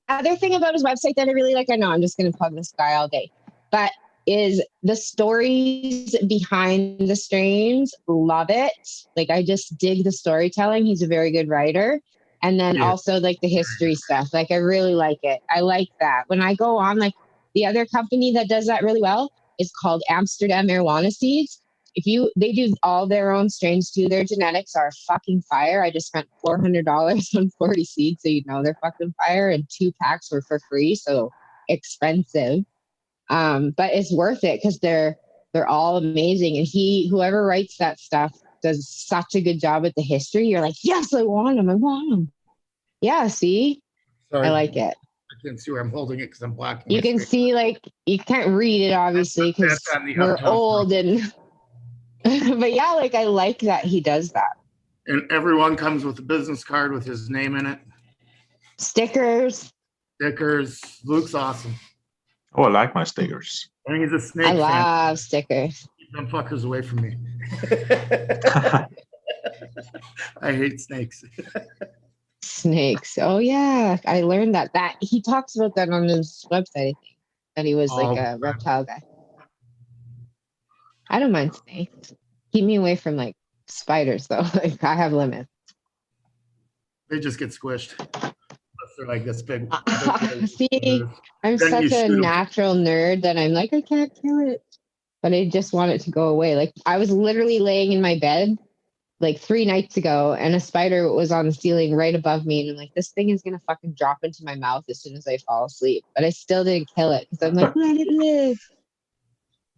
other thing about his website that I really like, I know I'm just going to plug this guy all day. but is the stories behind the strains. Love it. Like I just dig the storytelling. He's a very good writer. And then Yeah. also like the history stuff. Like I really like it. I like that. When I go on, like the other company that does that really well is called Amsterdam Marijuana Seeds. They do all their own strains too. Their genetics are fucking fire. I just spent $400 on 40 seeds, so you know they're fucking fire. And 2 packs were for free, so expensive. But it's worth it because they're all amazing. And whoever writes that stuff does such a good job with the history. You're like, yes, I want them. I want them. Yeah, see, Sorry, I like it. I can't see where I'm holding it because I'm blocking. You my can screen. see, like, you can't read it obviously because That's on the we're up top. old and. But yeah, like I like that he does that. And everyone comes with a business card with his name in it. Stickers. Stickers. Luke's awesome. Oh, I like my stickers. And he's a snake I fan. love stickers. Keep them fuckers away from me. I hate snakes. Snakes. Oh yeah, I learned that. That he talks about that on his website. I think that he was like a reptile guy. I don't mind snakes. Keep me away from like spiders though. Like I have limits. They just get squished. Unless they're like this big. See, I'm Then such you a shoot 'em. natural nerd that I'm like, I can't kill it. But I just want it to go away. Like I was literally laying in my bed like 3 nights ago and a spider was on the ceiling right above me. And I'm like, this thing is going to fucking drop into my mouth as soon as I fall asleep. But I still didn't kill it because I'm like, let it live.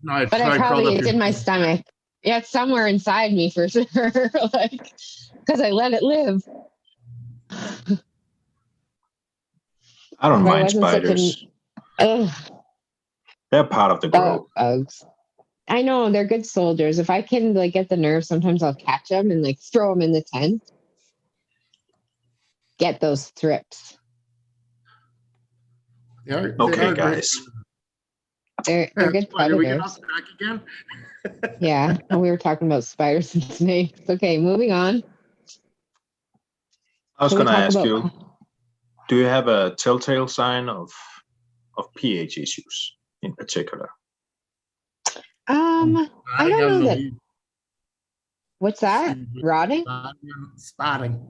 No, But it's in my stomach. Yeah, it's somewhere inside me for sure. Like, because I let it live. I don't If I mind wasn't such spiders. Ugh, They're part of the growth. bugs. I know they're good soldiers. If I can like get the nerve, sometimes I'll catch them and like throw them in the tent. Get those thrips. Okay, guys. They're good Are we getting predators. off track again? Yeah, we were talking about spiders and snakes. Okay, moving on. I was Shall we going to talk ask about- you, do you have a telltale sign of pH issues in particular? I don't know that. What's that? Rotting? Spotting.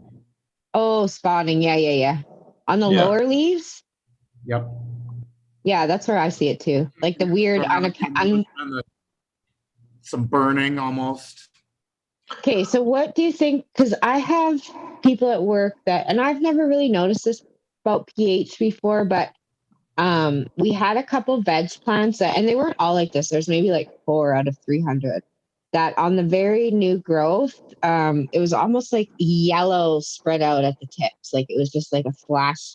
Oh, spotting. Yeah. On the Yeah. lower leaves? Yep. Yeah, that's where I see it too. Like the weird Some burning almost. Okay, so what do you think? Because I have people at work and I've never really noticed this about pH before, but we had a couple veg plants and they weren't all like this. There's maybe like 4 out of 300 that on the very new growth, it was almost like yellow spread out at the tips. Like it was just like a flash.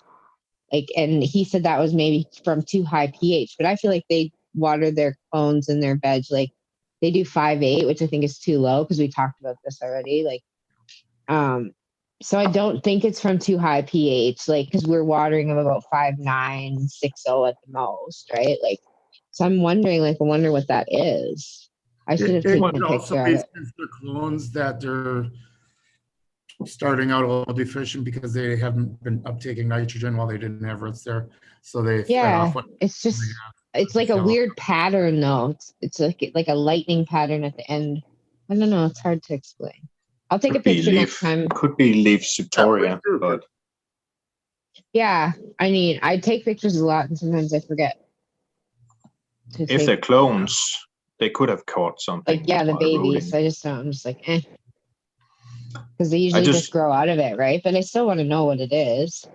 Like, and he said that was maybe from too high pH, but I feel like they water their clones and their veg. Like they do 5.8, which I think is too low because we talked about this already. Like, so I don't think it's from too high pH, like, because we're watering them about 5.9, 6.0 at the most, right? Like, so I'm wondering, like, I wonder what that is. I should have taken a picture of it. The clones that they're starting out a little deficient because they haven't been uptaking nitrogen while they didn't have roots there. So they fed off what it's just, it's like a weird pattern, though. It's like a lightning pattern at the end. I don't know. It's hard to explain. I'll take a picture next time. Could be leaf septoria, but yeah, I take pictures a lot and sometimes I forget. If they're clones, they could have caught something. Like, yeah, the babies. I'm just like, eh. Because they usually just grow out of it, right? But I still want to know what it is.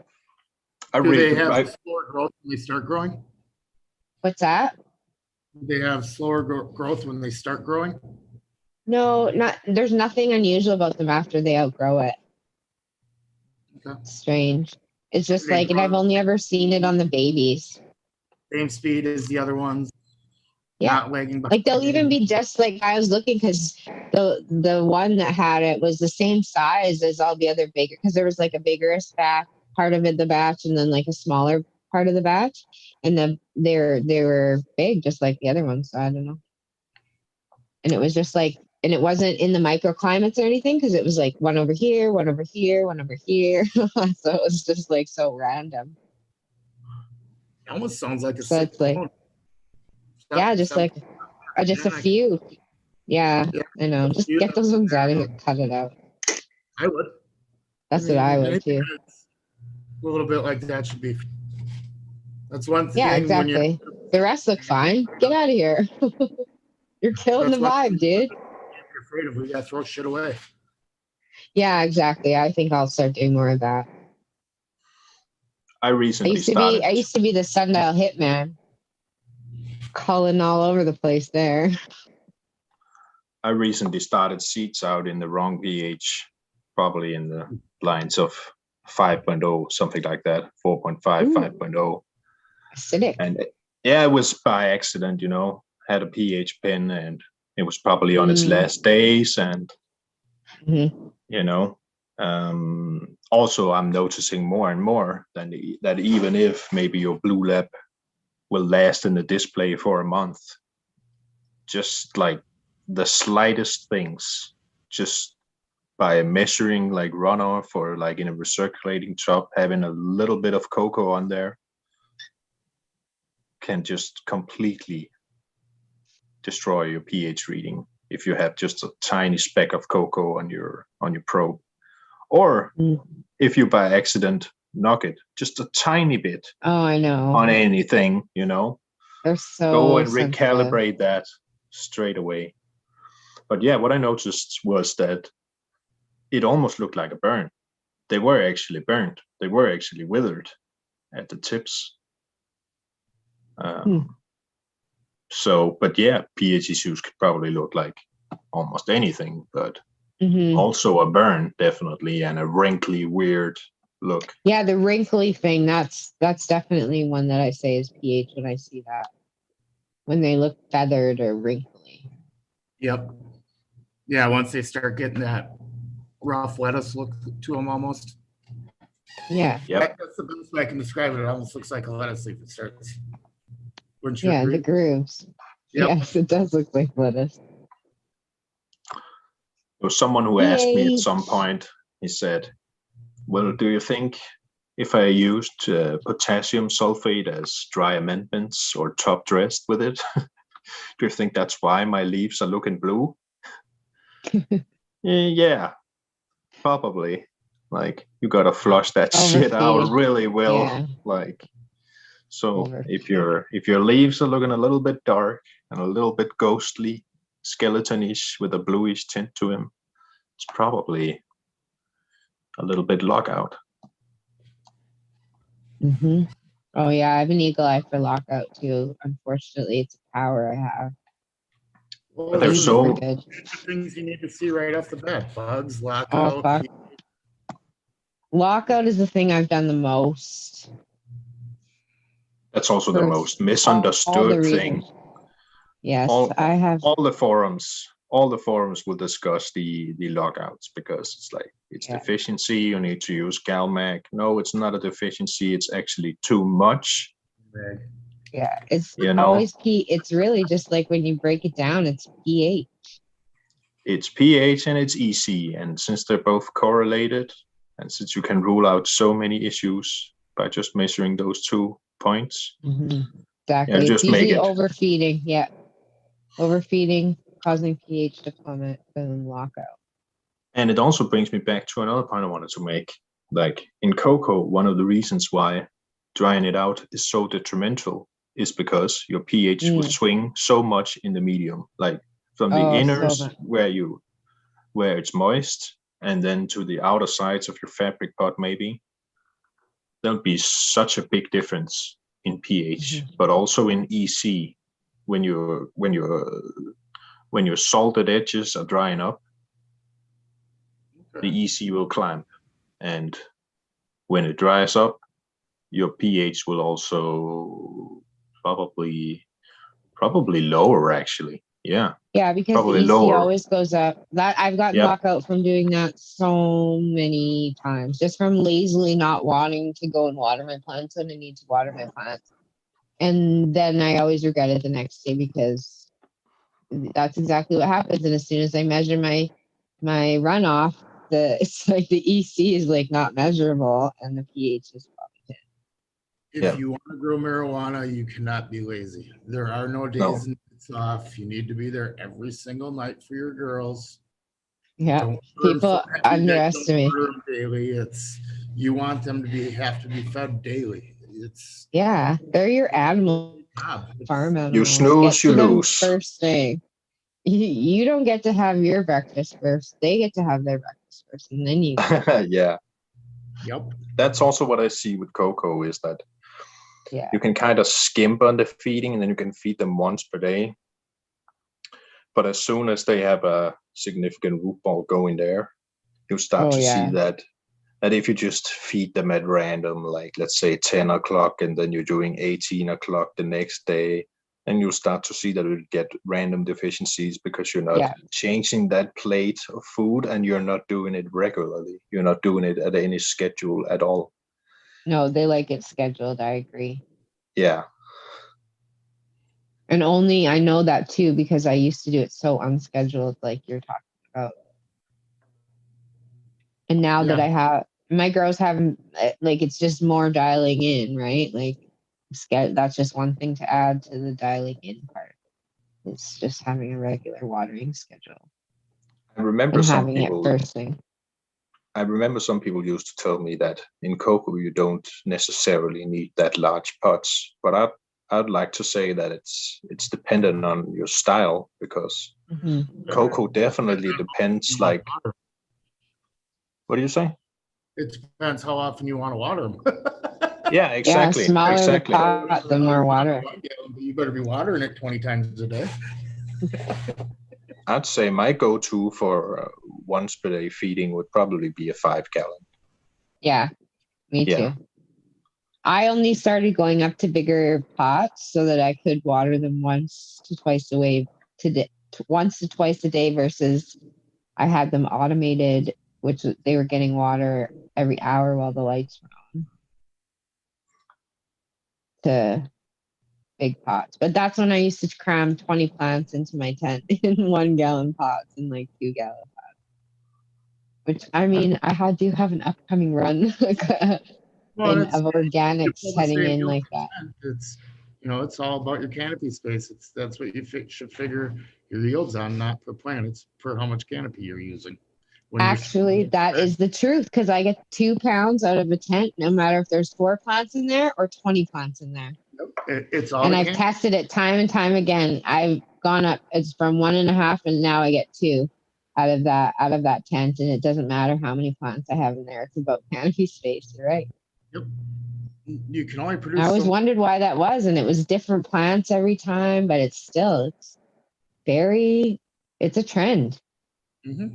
Do they have slower growth when they start growing? What's that? Do they have slower growth when they start growing? No, there's nothing unusual about them after they outgrow it. Okay. Strange. It's just like, and I've only ever seen it on the babies. Same speed as the other ones. Yeah. Not lagging behind. Like they'll even be just like, I was looking because the one that had it was the same size as all the other bigger, because there was like a bigger part of the batch and then like a smaller part of the batch. And then they were big, just like the other ones. So I don't know. And it was just like, and it wasn't in the microclimates or anything because it was like one over here, one over here, one over here. So it was just like so random. It almost sounds like a so it's like, Yeah, just like just a few. Yeah, Yeah, I know. Just get those ones out of here. Cut it out. I would. That's what I would anything too. that's a little bit like that should be. That's one thing Yeah, when you're exactly. The rest look fine. Get out of here. You're killing the That's why- vibe, dude. afraid of. We gotta throw shit away. Yeah, exactly. I think I'll start doing more of that. I I recently used to started. be the sundial hitman, calling all over the place there. I recently started seeds out in the wrong pH, probably in the lines of 5.0, something like that, 4.5, Ooh. 5.0. Acidic. And yeah, it was by accident, had a pH pen and it was probably on its last days. And, Mhm. also I'm noticing more and more that even if maybe your Blue Lab will last in the display for a month, just like the slightest things, just by measuring like runoff or like in a recirculating tub, having a little bit of cocoa on there can just completely destroy your pH reading if you have just a tiny speck of cocoa on your probe, or if you by accident knock it just a tiny bit I know. on anything, They're so go and sensitive. recalibrate that straight away. But yeah, what I noticed was that it almost looked like a burn. They were actually burnt. They were actually withered at the tips. So, but yeah, pH issues could probably look like almost anything, but also a burn, definitely, and a wrinkly, weird look. Yeah, the wrinkly thing, that's definitely one that I say is pH when I see that. When they look feathered or wrinkly. Yep. Yeah, once they start getting that rough lettuce look to them almost. Yeah. Yep. That's the best way I can describe it. It almost looks like a lettuce leaf. It starts. Yeah, the grooves. Yep. Yes, it does look like lettuce. There was someone who asked me at some point, he said, well, do you think if I used potassium sulfate as dry amendments or top dressed with it, do you think that's why my leaves are looking blue? Yeah, probably. Like, you gotta flush that shit out really well. Yeah. Like, so if your leaves are looking a little bit dark and a little bit ghostly, skeletonish with a bluish tint to him, it's probably a little bit lockout. Oh yeah, I have an eagle eye for lockout too. Unfortunately, it's a power I have. Well, but there's so good things you need to see right off the bat. Bugs, lockout. Oh, lockout is the thing I've done the most. That's also the most misunderstood thing. Yes, I have. All the forums will discuss the lockouts because it's like deficiency. You need to use GalMag. No, it's not a deficiency. It's actually too much. Yeah, it's always it's really just like when you break it down, it's pH. It's pH and it's EC, and since they're both correlated, and since you can rule out so many issues by just measuring those 2 points, exactly. Just usually make it overfeeding. Yeah, overfeeding causing pH to plummet and lockout. And it also brings me back to another point I wanted to make. Like in cocoa, one of the reasons why drying it out is so detrimental is because your pH will swing so much in the medium, like from the inners where it's moist, and then to the outer sides of your fabric pot, maybe there'll be such a big difference in pH, but also in EC when your salted edges are drying up. The EC will climb, and when it dries up, your pH will also probably lower, actually. Yeah, because probably the EC lower. always goes up. That I've gotten lockout from doing that so many times, just from lazily not wanting to go and water my plants when I need to water my plants, and then I always regret it the next day because that's exactly what happens. And as soon as I measure my runoff, it's like the EC is like not measurable and the pH is probably 10. Yeah. If you want to grow marijuana, you cannot be lazy. There are no days and nights off. You need to be there every single night for your girls. Yeah. Don't order them People so heavy that you underestimate. don't order them daily. It's you want them to have to be fed daily. It's Yeah, they're your animal job. farm You animals. Get snooze, you to them lose. first thing. You don't get to have your breakfast first. They get to have their breakfast first, and then you. Yeah. Yep. That's also what I see with Coco is that Yeah. you can kind of skimp on the feeding and then you can feed them once per day. But as soon as they have a significant root ball going there, you start to see that if you just feed them at random, like let's say 10 o'clock, and then you're doing 18 o'clock the next day, and you start to see that you get random deficiencies because you're not changing that plate of food and you're not doing it regularly. You're not doing it at any schedule at all. No, they like it scheduled. I agree. Yeah. And I know that too because I used to do it so unscheduled, like you're talking about. And now that I have my girls haven't, like, it's just more dialing in, right? Like, that's just one thing to add to the dialing in part. It's just having a regular watering schedule. I remember and some having people. it first thing. I remember some people used to tell me that in cocoa you don't necessarily need that large pots, but I'd like to say that it's dependent on your style because cocoa definitely depends. Like, what do you say? It depends how often you want to water them. Yeah, exactly. Yeah, smaller exactly. the pot, the more water. You better be watering it 20 times a day. I'd say my go-to for once per day feeding would probably be a 5-gallon. Yeah, me too. I only started going up to bigger pots so that I could water them once to twice a day versus I had them automated, which they were getting water every hour while the lights were on. To big pots. But that's when I used to cram 20 plants into my tent in 1-gallon pots and like 2-gallon pots. Which, I mean, I do have an upcoming run of organics heading in like that. It's all about your canopy space. That's what you should figure your yields on, not per plant. It's per how much canopy you're using. Actually, that is the truth because I get 2 pounds out of a tent, no matter if there's 4 plants in there or 20 plants in there. It's all. And I've tested it time and time again. I've gone up. It's from 1.5, and now I get 2 out of that tent, and it doesn't matter how many plants I have in there. It's about canopy space. You're right. Yep. You can only produce. I always wondered why that was, and it was different plants every time, but it's a trend. Mm-hmm.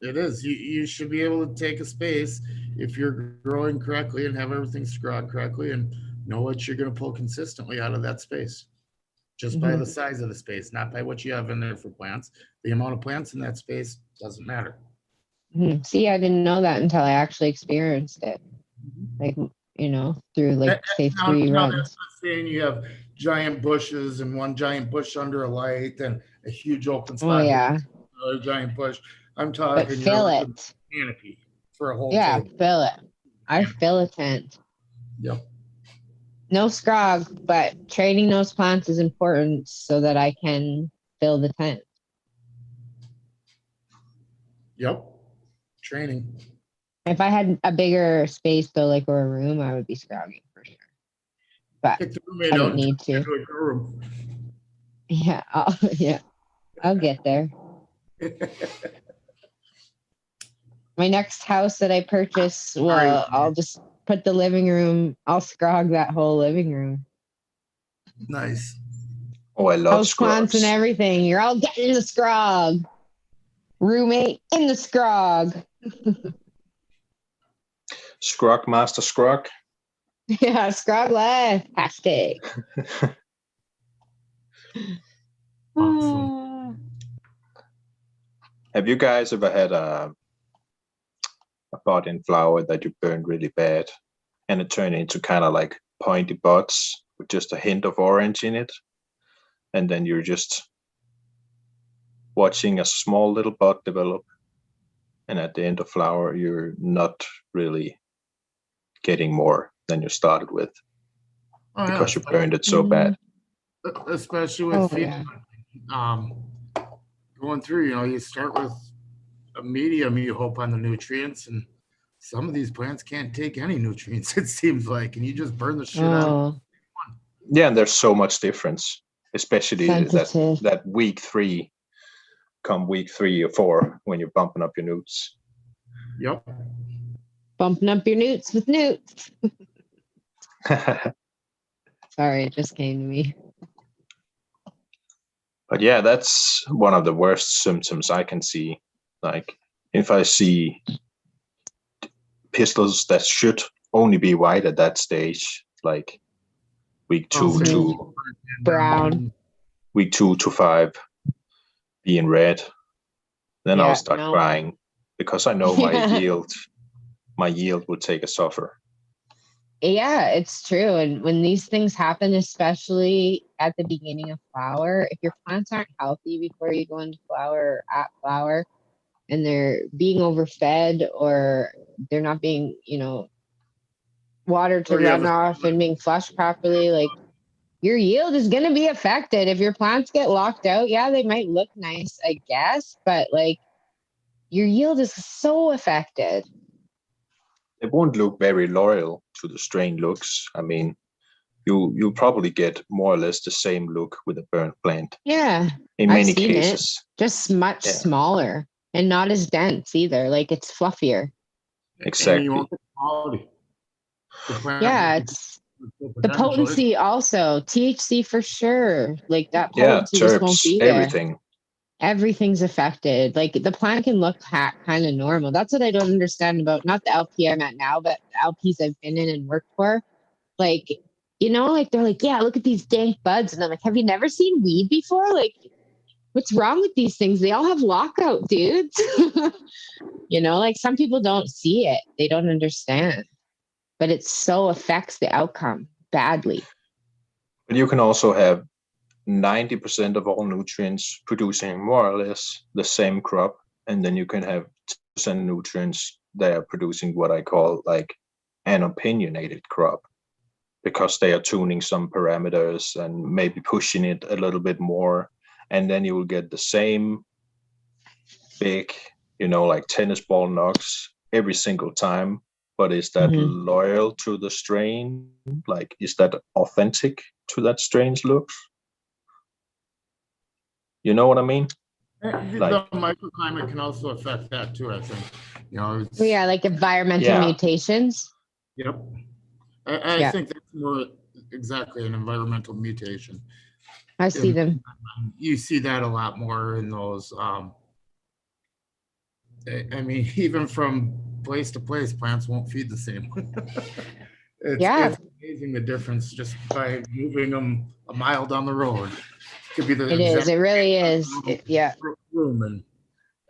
It is. You should be able to take a space if you're growing correctly and have everything screwed correctly and know what you're going to pull consistently out of that space. Just by the size of the space, not by what you have in there for plants. The amount of plants in that space doesn't matter. See, I didn't know that until I actually experienced it. Like, through like say 3 runs. That's not saying you have giant bushes and one giant bush under a light and a huge open spot. Oh yeah. A giant bush. I'm talking. But fill it. Canopy for a whole. Yeah, table. fill it. I fill a tent. Yep. No scrog, but training those plants is important so that I can fill the tent. Yep. Training. If I had a bigger space though, like or a room, I would be scrogging for sure. But I don't need to. Yeah, I'll get there. My next house that I purchase, I'll just put the living room. I'll scrog that whole living room. Nice. Oh, I love house plants and everything. You're all getting the scrog. Roommate in the scrog. Scrog master scrog. Yeah, scrog life. Hashtag. Awesome. Have you guys ever had a pot in flower that you burned really bad and it turned into kind of like pointy buds with just a hint of orange in it? And then you're just watching a small little bud develop. And at the end of flower, you're not really getting more than you started with Oh, yeah. because you burned it so bad. Especially with Oh, field yeah. going through, you start with a medium, you hope on the nutrients, and some of these plants can't take any nutrients, it seems like, and you just burn the shit out. Oh, Yeah, and there's so much difference, especially sensitive. that week 3, come week 3 or 4 when you're bumping up your newts. Yep. Bumping up your newts with newts. Sorry, it just came to me. But yeah, that's one of the worst symptoms I can see. Like if I see pistils that should only be white at that stage, like week 2 to Brown. week 2 to 5 being red, then I'll start crying because I know my yield will take a suffer. Yeah, it's true. And when these things happen, especially at the beginning of flower, if your plants aren't healthy before you go into flower or at flower, and they're being overfed or they're not being, watered to run off and being flushed properly, like your yield is going to be affected. If your plants get locked out, yeah, they might look nice, I guess, but like your yield is so affected. It won't look very loyal to the strain looks. I mean, you'll probably get more or less the same look with a burnt plant. Yeah. In many cases. Just much smaller and not as dense either. Like it's fluffier. Exactly. You want the quality. Yeah, it's the potency also. THC for sure. Like that potency just won't be there. Everything's affected. Like the plant can look kind of normal. That's what I don't understand about not the LP I'm at now, but the LPs I've been in and worked for. Like, like they're like, yeah, look at these dank buds. And I'm like, have you never seen weed before? Like, what's wrong with these things? They all have lockout, dudes. Like some people don't see it. They don't understand. But it so affects the outcome badly. But you can also have 90% of all nutrients producing more or less the same crop, and then you can have 10% nutrients that are producing what I call like an opinionated crop, because they are tuning some parameters and maybe pushing it a little bit more, and then you will get the same big, like tennis ball knocks every single time. But is that loyal to the strain? Like, is that authentic to that strain's looks? You know what I mean? The microclimate can also affect that too, I think. Like environmental mutations. Yep. I think that's more exactly an environmental mutation. I see them. You see that a lot more in those. I mean, even from place to place, plants won't feed the same. It's amazing the difference just by moving them a mile down the road. Could be the it really is. Room. And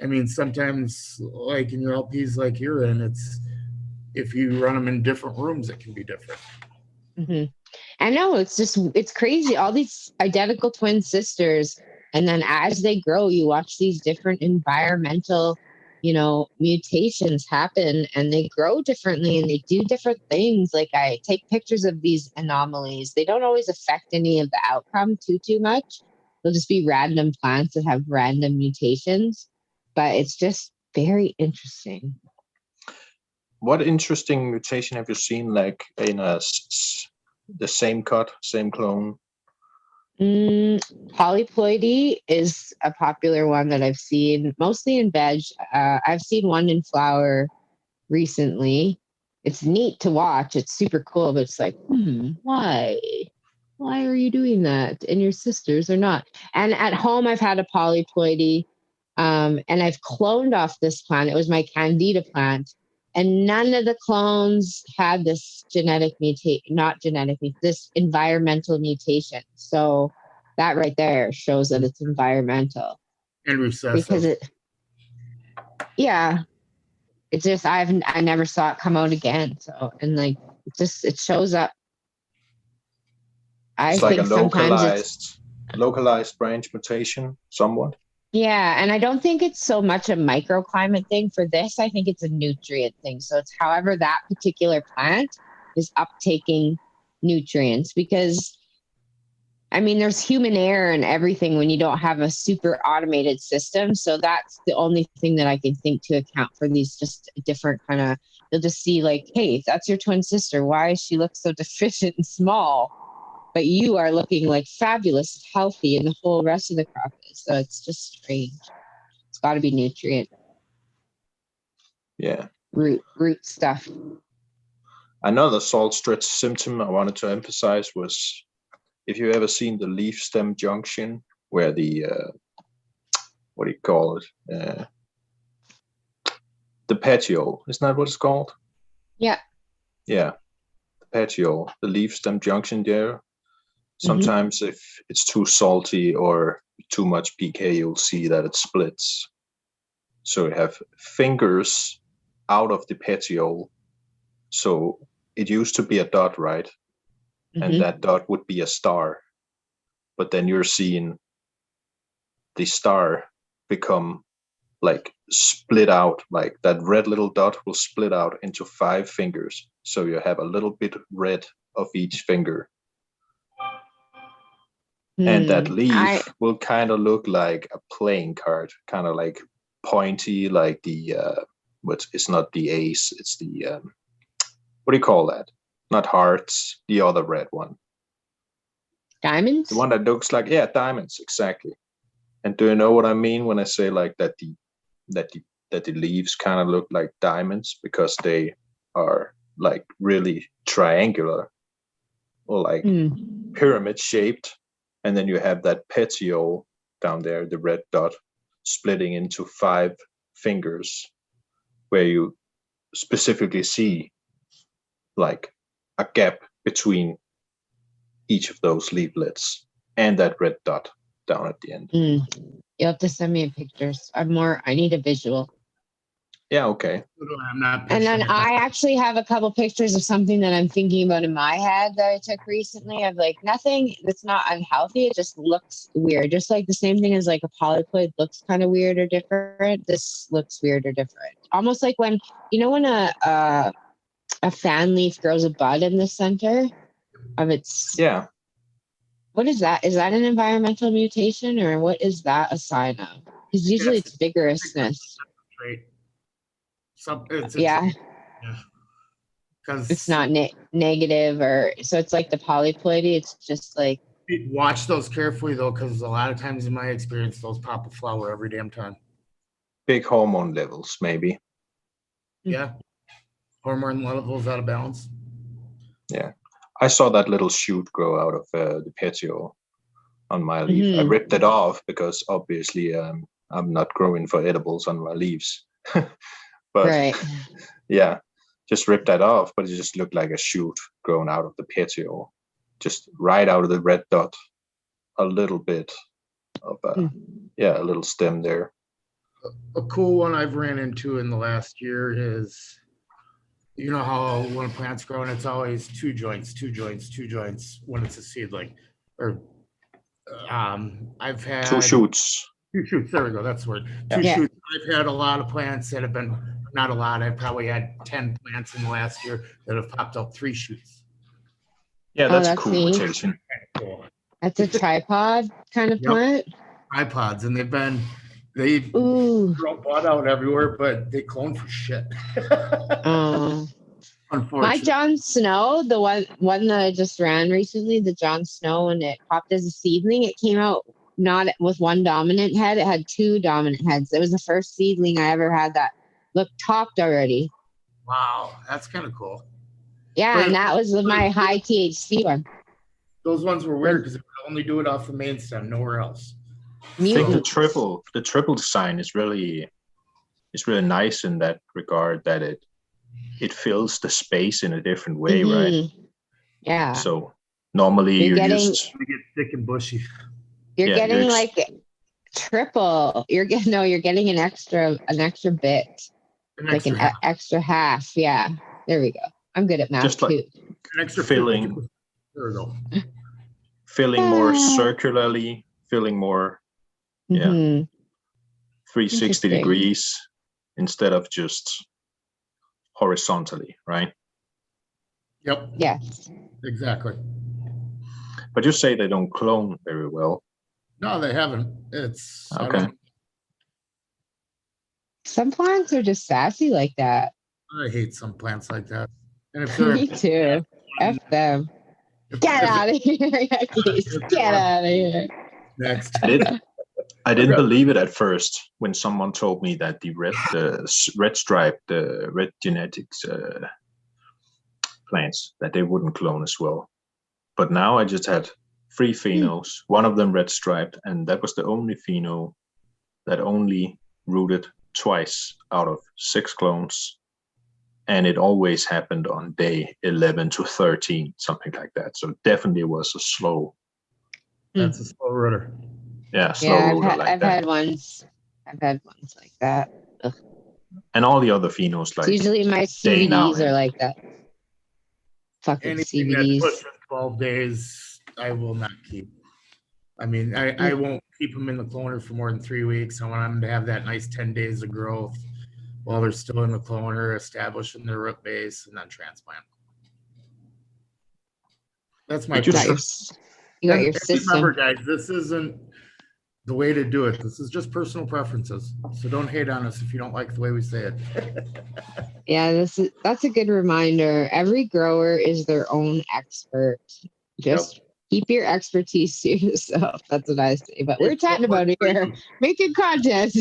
I mean, sometimes like in your LPs like you're in, it's if you run them in different rooms, it can be different. I know, it's crazy. All these identical twin sisters, and then as they grow, you watch these different environmental mutations happen, and they grow differently and they do different things. Like I take pictures of these anomalies. They don't always affect any of the outcome too much. They'll just be random plants that have random mutations, but it's just very interesting. What interesting mutation have you seen, like in the same cut, same clone? Polyploidy is a popular one that I've seen, mostly in veg. I've seen one in flower recently. It's neat to watch. It's super cool, but it's like, why? Why are you doing that? And your sisters are not. And at home, I've had a polyploidy, and I've cloned off this plant. It was my Candida plant. And none of the clones had this this environmental mutation. So that right there shows that it's environmental. And recessive. Because it's just, I never saw it come out again. So, and like, it shows up. It's like a localized branch mutation, somewhat. Yeah, and I don't think it's so much a microclimate thing for this. I think it's a nutrient thing. So it's however that particular plant is uptaking nutrients, because I mean, there's human error and everything when you don't have a super automated system. So that's the only thing that I can think to account for these just different kind of, you'll just see like, hey, that's your twin sister. Why does she look so deficient and small? But you are looking like fabulous, healthy, and the whole rest of the crop is. So it's just strange. It's got to be nutrient Yeah. root stuff. Another salt stretch symptom I wanted to emphasize was, if you ever seen the leaf stem junction, where the what do you call it? The petiole, isn't that what it's called? Yeah. Yeah, the petiole, the leaf stem junction there. Sometimes if it's too salty or too much pK, you'll see that it splits. So you have fingers out of the petiole. So it used to be a dot, right? And that dot would be a star. But then you're seeing the star become like split out, like that red little dot will split out into 5 fingers. So you have a little bit red of each finger. And that leaf will kind of look like a playing card, kind of like pointy, like the, but it's not the ace, it's the, what do you call that? Not hearts, the other red one. Diamonds? The one that looks like, yeah, diamonds, exactly. And do you know what I mean when I say like that the leaves kind of look like diamonds, because they are like really triangular or like pyramid shaped, and then you have that petiole down there, the red dot, splitting into 5 fingers, where you specifically see like a gap between each of those leaflets and that red dot down at the end. You'll have to send me pictures. I need a visual. Yeah, okay. I'm not. And then I actually have a couple pictures of something that I'm thinking about in my head that I took recently, of like nothing that's not unhealthy. It just looks weird. Just like the same thing as like a polyploid looks kind of weird or different. This looks weird or different. Almost like when a fan leaf grows a bud in the center of its. Yeah. What is that? Is that an environmental mutation, or what is that a sign of? Because usually it's vigorousness. Right. Yeah. Because it's not negative, or so it's like the polyploidy. It's just like, watch those carefully though, because a lot of times in my experience, those pop a flower every damn time. Big hormone levels, maybe. Yeah. Hormone levels out of balance. Yeah. I saw that little shoot grow out of the petiole on my leaf. I ripped it off because obviously I'm not growing for edibles on my leaves. But yeah, just ripped that off, but it just looked like a shoot growing out of the petiole, just right out of the red dot, a little bit of a little stem there. A cool one I've ran into in the last year is, you know how when a plant's growing, it's always two joints when it's a seedling. Or I've had 2 shoots. 2 shoots. There we go. That's the word. 2 shoots. I've had a lot of plants that have been, not a lot. I've probably had 10 plants in the last year that have popped out 3 shoots. Yeah, that's a cool mutation. Cool. That's a tripod kind of plant. Tripods, and they grow bud out everywhere, but they clone for shit. Unfortunately. My John Snow, the one that I just ran recently, the John Snow, when it popped as a seedling, it came out not with 1 dominant head. It had 2 dominant heads. It was the first seedling I ever had that looked topped already. Wow, that's kind of cool. Yeah, and that was my high THC one. Those ones were weird because it would only do it off the main stem, nowhere else. I think the triple design is really nice in that regard, that it fills the space in a different way, right? Yeah. So normally you get thick and bushy. You're getting like triple. You're getting an extra bit, like an extra half. Yeah. There we go. I'm good at math just like too. An extra filling. There we go. Filling more circularly, filling more. Yeah. 360 degrees instead of just horizontally, right? Yep, Yes. exactly. But you say they don't clone very well. No, they haven't. It's, I Okay. don't, Some plants are just sassy like that. I hate some plants like that. And if they're, Me too. F them. Get if out of here, Keith. if Get they're out of here. next. I didn't Okay. believe it at first when someone told me that the red stripe, the red genetics plants, that they wouldn't clone as well. But now I just had 3 phenos, one of them red striped, and that was the only pheno that only rooted twice out of 6 clones. And it always happened on day 11 to 13, something like that. So it definitely was a slow, That's a slow rooter. slow Yeah, rooter like I've that. had ones. I've had ones like that. And all the other phenos, It's like usually my day now. CBDs are like that. Fucking Anything that CBDs. pushes 12 days, I will not keep. I mean, I won't keep them in the cloner for more than 3 weeks. I want them to have that nice 10 days of growth while they're still in the cloner, establishing their root base, and then transplant. That's my But you Got should- your, you got And your remember, system. guys, this isn't the way to do it. This is just personal preferences. So don't hate on us if you don't like the way we say it. Yeah, that's a good reminder. Every grower is their own expert. Just keep your expertise to yourself. That's what I say. But we're It's chatting what about works it for here, you. making content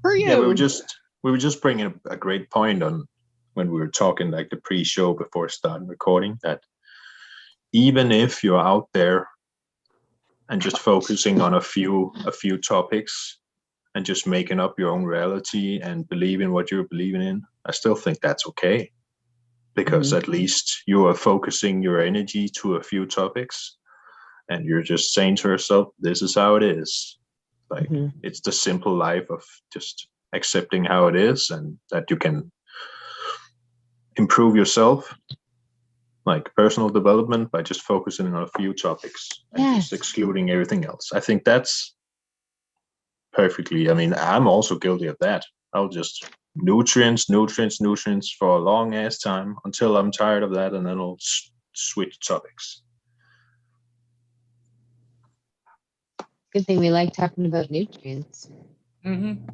for you. Yeah, we were just bringing a great point on when we were talking like the pre-show before starting recording, that even if you're out there and just focusing on a few topics and just making up your own reality and believing what you're believing in, I still think that's okay, because at least you are focusing your energy to a few topics and you're just saying to yourself, this is how it is. Like, it's the simple life of just accepting how it is, and that you can improve yourself, like personal development, by just focusing on a few topics and just excluding everything else. I think that's perfectly, I mean, I'm also guilty of that. I'll just nutrients for a long ass time until I'm tired of that, and then I'll switch topics. Good thing we like talking about nutrients. Mm-hmm.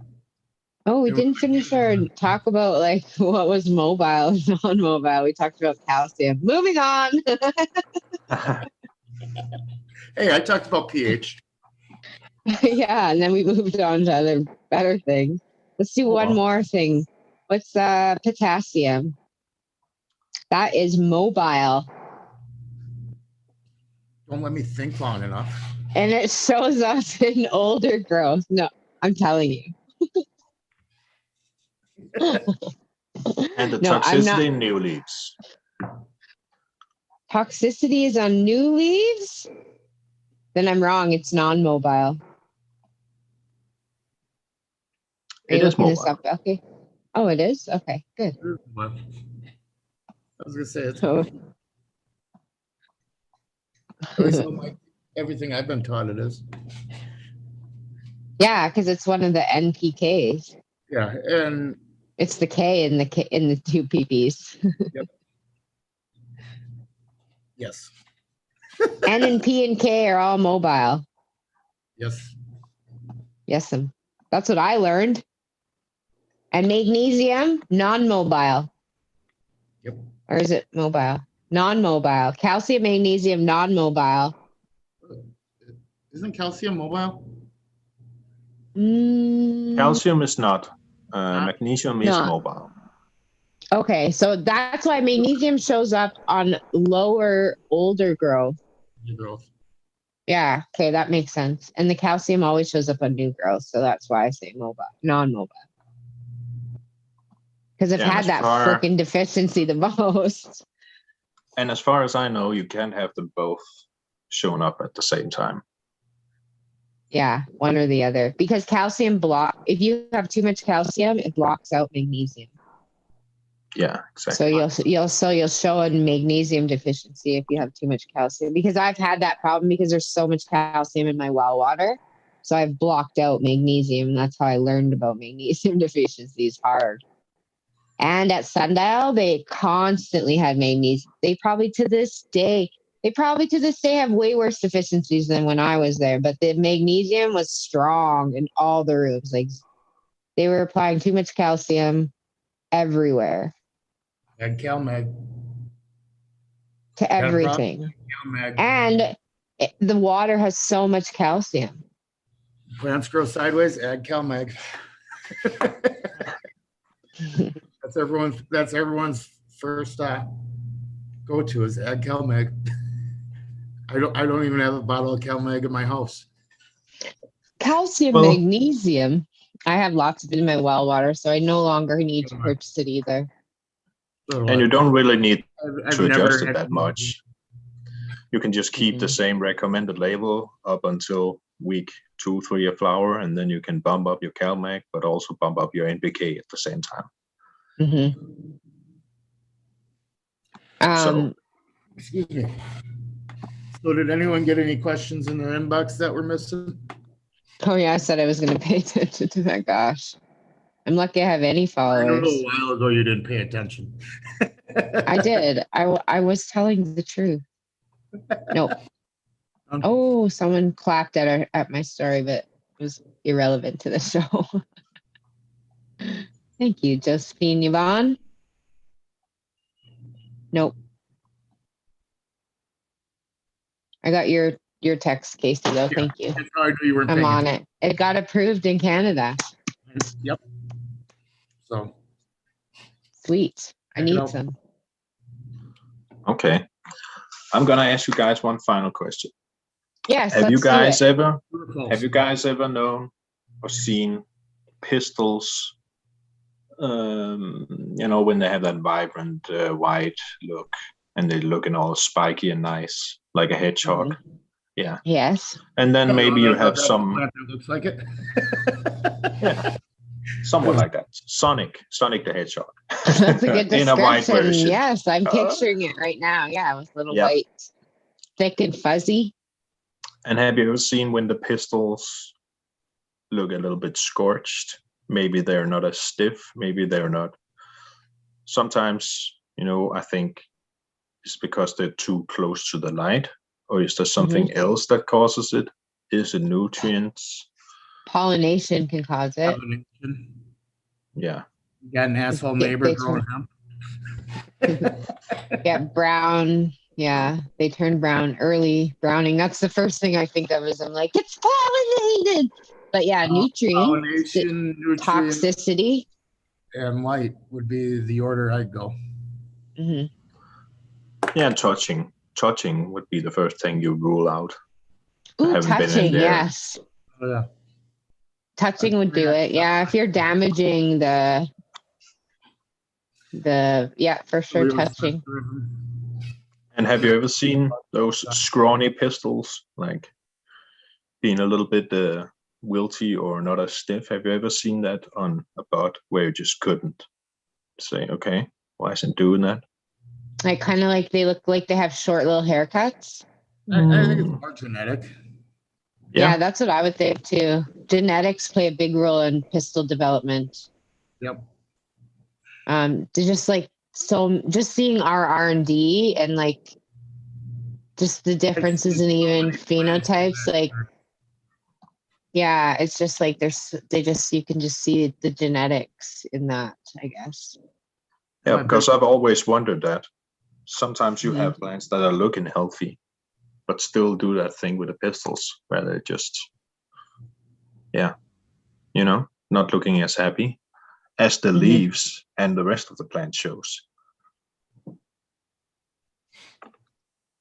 Oh, we didn't finish our talk about like what was mobile and non-mobile. We talked about calcium. Moving on. Hey, I talked about pH. Yeah, and then we moved on to other better things. Let's do one more thing. What's potassium? That is mobile. Don't let me think long enough. And it shows up in older growth. No, I'm telling you. And the No, I'm not. toxicity in new leaves. Toxicity is on new leaves? Then I'm wrong. It's non-mobile. Are you looking this up? Okay. Oh, it is? Okay, good. I was gonna say it's So, at least like everything I've been taught it is. yeah, because it's one of the NPKs. Yeah, and It's the K in the two PPs. yep. Yes. N and P and K are all mobile. Yes. Yes, that's what I learned. And magnesium, non-mobile. Yep. Or is it mobile? Non-mobile. Calcium, magnesium, non-mobile. Isn't calcium mobile? Calcium is not. Magnesium is mobile. Okay, so that's why magnesium shows up on lower, older growth. New growth. Yeah, okay, that makes sense. And the calcium always shows up on new growth, so that's why I say mobile, non-mobile. Because I've had that freaking deficiency the most. And as far as I know, you can't have them both showing up at the same time. Yeah, one or the other. Because calcium if you have too much calcium, it blocks out magnesium. Yeah, exactly. So you'll show a magnesium deficiency if you have too much calcium. Because I've had that problem because there's so much calcium in my well water. So I've blocked out magnesium. And that's how I learned about magnesium deficiencies hard. And at Sundial, they constantly had magnesium. They probably to this day have way worse deficiencies than when I was there. But the magnesium was strong in all the rooms. Like they were applying too much calcium everywhere And CalMag. to Got a problem? everything. CalMag. And the water has so much calcium. Plants grow sideways, add CalMag. That's everyone's first go-to is add CalMag. I don't even have a bottle of CalMag in my house. Calcium, Well- magnesium. I have lots of it in my well water, so I no longer need to purchase it either. So And you don't really need I've to never adjust it had that much. You can just keep the same recommended level up until week 2, 3 of flower, and then you can bump up your CalMag, but also bump up your NPK at the same time. So- Excuse me. So did anyone get any questions in their inbox that were missing? Oh yeah, I said I was going to pay attention to that. Gosh, I'm lucky I have any I know followers. a while ago you didn't pay attention. I did. I was telling the truth. No. Oh, someone clapped at my story, but it was irrelevant to the show. Thank you, Josephine Yvonne. Nope. I got your text, Casey, though. Thank you. That's how I knew you weren't I'm paying on it. It got approved in Canada. attention. Yep. So Sweet. I Check it need out. some. Okay. I'm gonna ask you guys one final question. Yes. Have you let's do guys it. ever known or seen pistils? When they have that vibrant white look and they looking all spiky and nice, like a hedgehog. Yeah. Yes. And then maybe you have That some, plant that looks like it. yeah, somewhat like that. Sonic the Hedgehog. That's a good In a white description. version. Yes, I'm picturing it right now. Yeah, with little Yep. white, thick and fuzzy. And have you ever seen when the pistils look a little bit scorched? Maybe they're not as stiff. Maybe they're not. Sometimes, I think it's because they're too close to the light. Or is there something else that causes it? Is it nutrients? Pollination can cause it. Yeah. You got an asshole neighbor growing hemp. Yeah, brown. Yeah, they turn brown early. Browning. That's the first thing I think of is I'm like, it's pollinated. But yeah, nutrients, Pollination, nutrients, toxicity. and light would be the order I'd go. Yeah, touching. Touching would be the first thing you rule out. Ooh, haven't been in touching. there. Yes. Oh, yeah. Touching would do it. Yeah, if you're damaging the yeah, for sure, touching. And have you ever seen those scrawny pistils, like being a little bit wilty or not as stiff? Have you ever seen that on a bud where you just couldn't say, okay, why isn't doing that? Like kind of like they look like they have short little haircuts. I think it's more genetic. Yeah, that's what I would think too. Genetics play a big role in pistil development. Yep. They're just like just seeing our R&D and like just the differences in even phenotypes, like yeah, it's just like you can just see the genetics in that, I guess. Yeah, because I've always wondered that. Sometimes you have plants that are looking healthy, but still do that thing with the pistils where they just, not looking as happy as the leaves and the rest of the plant shows.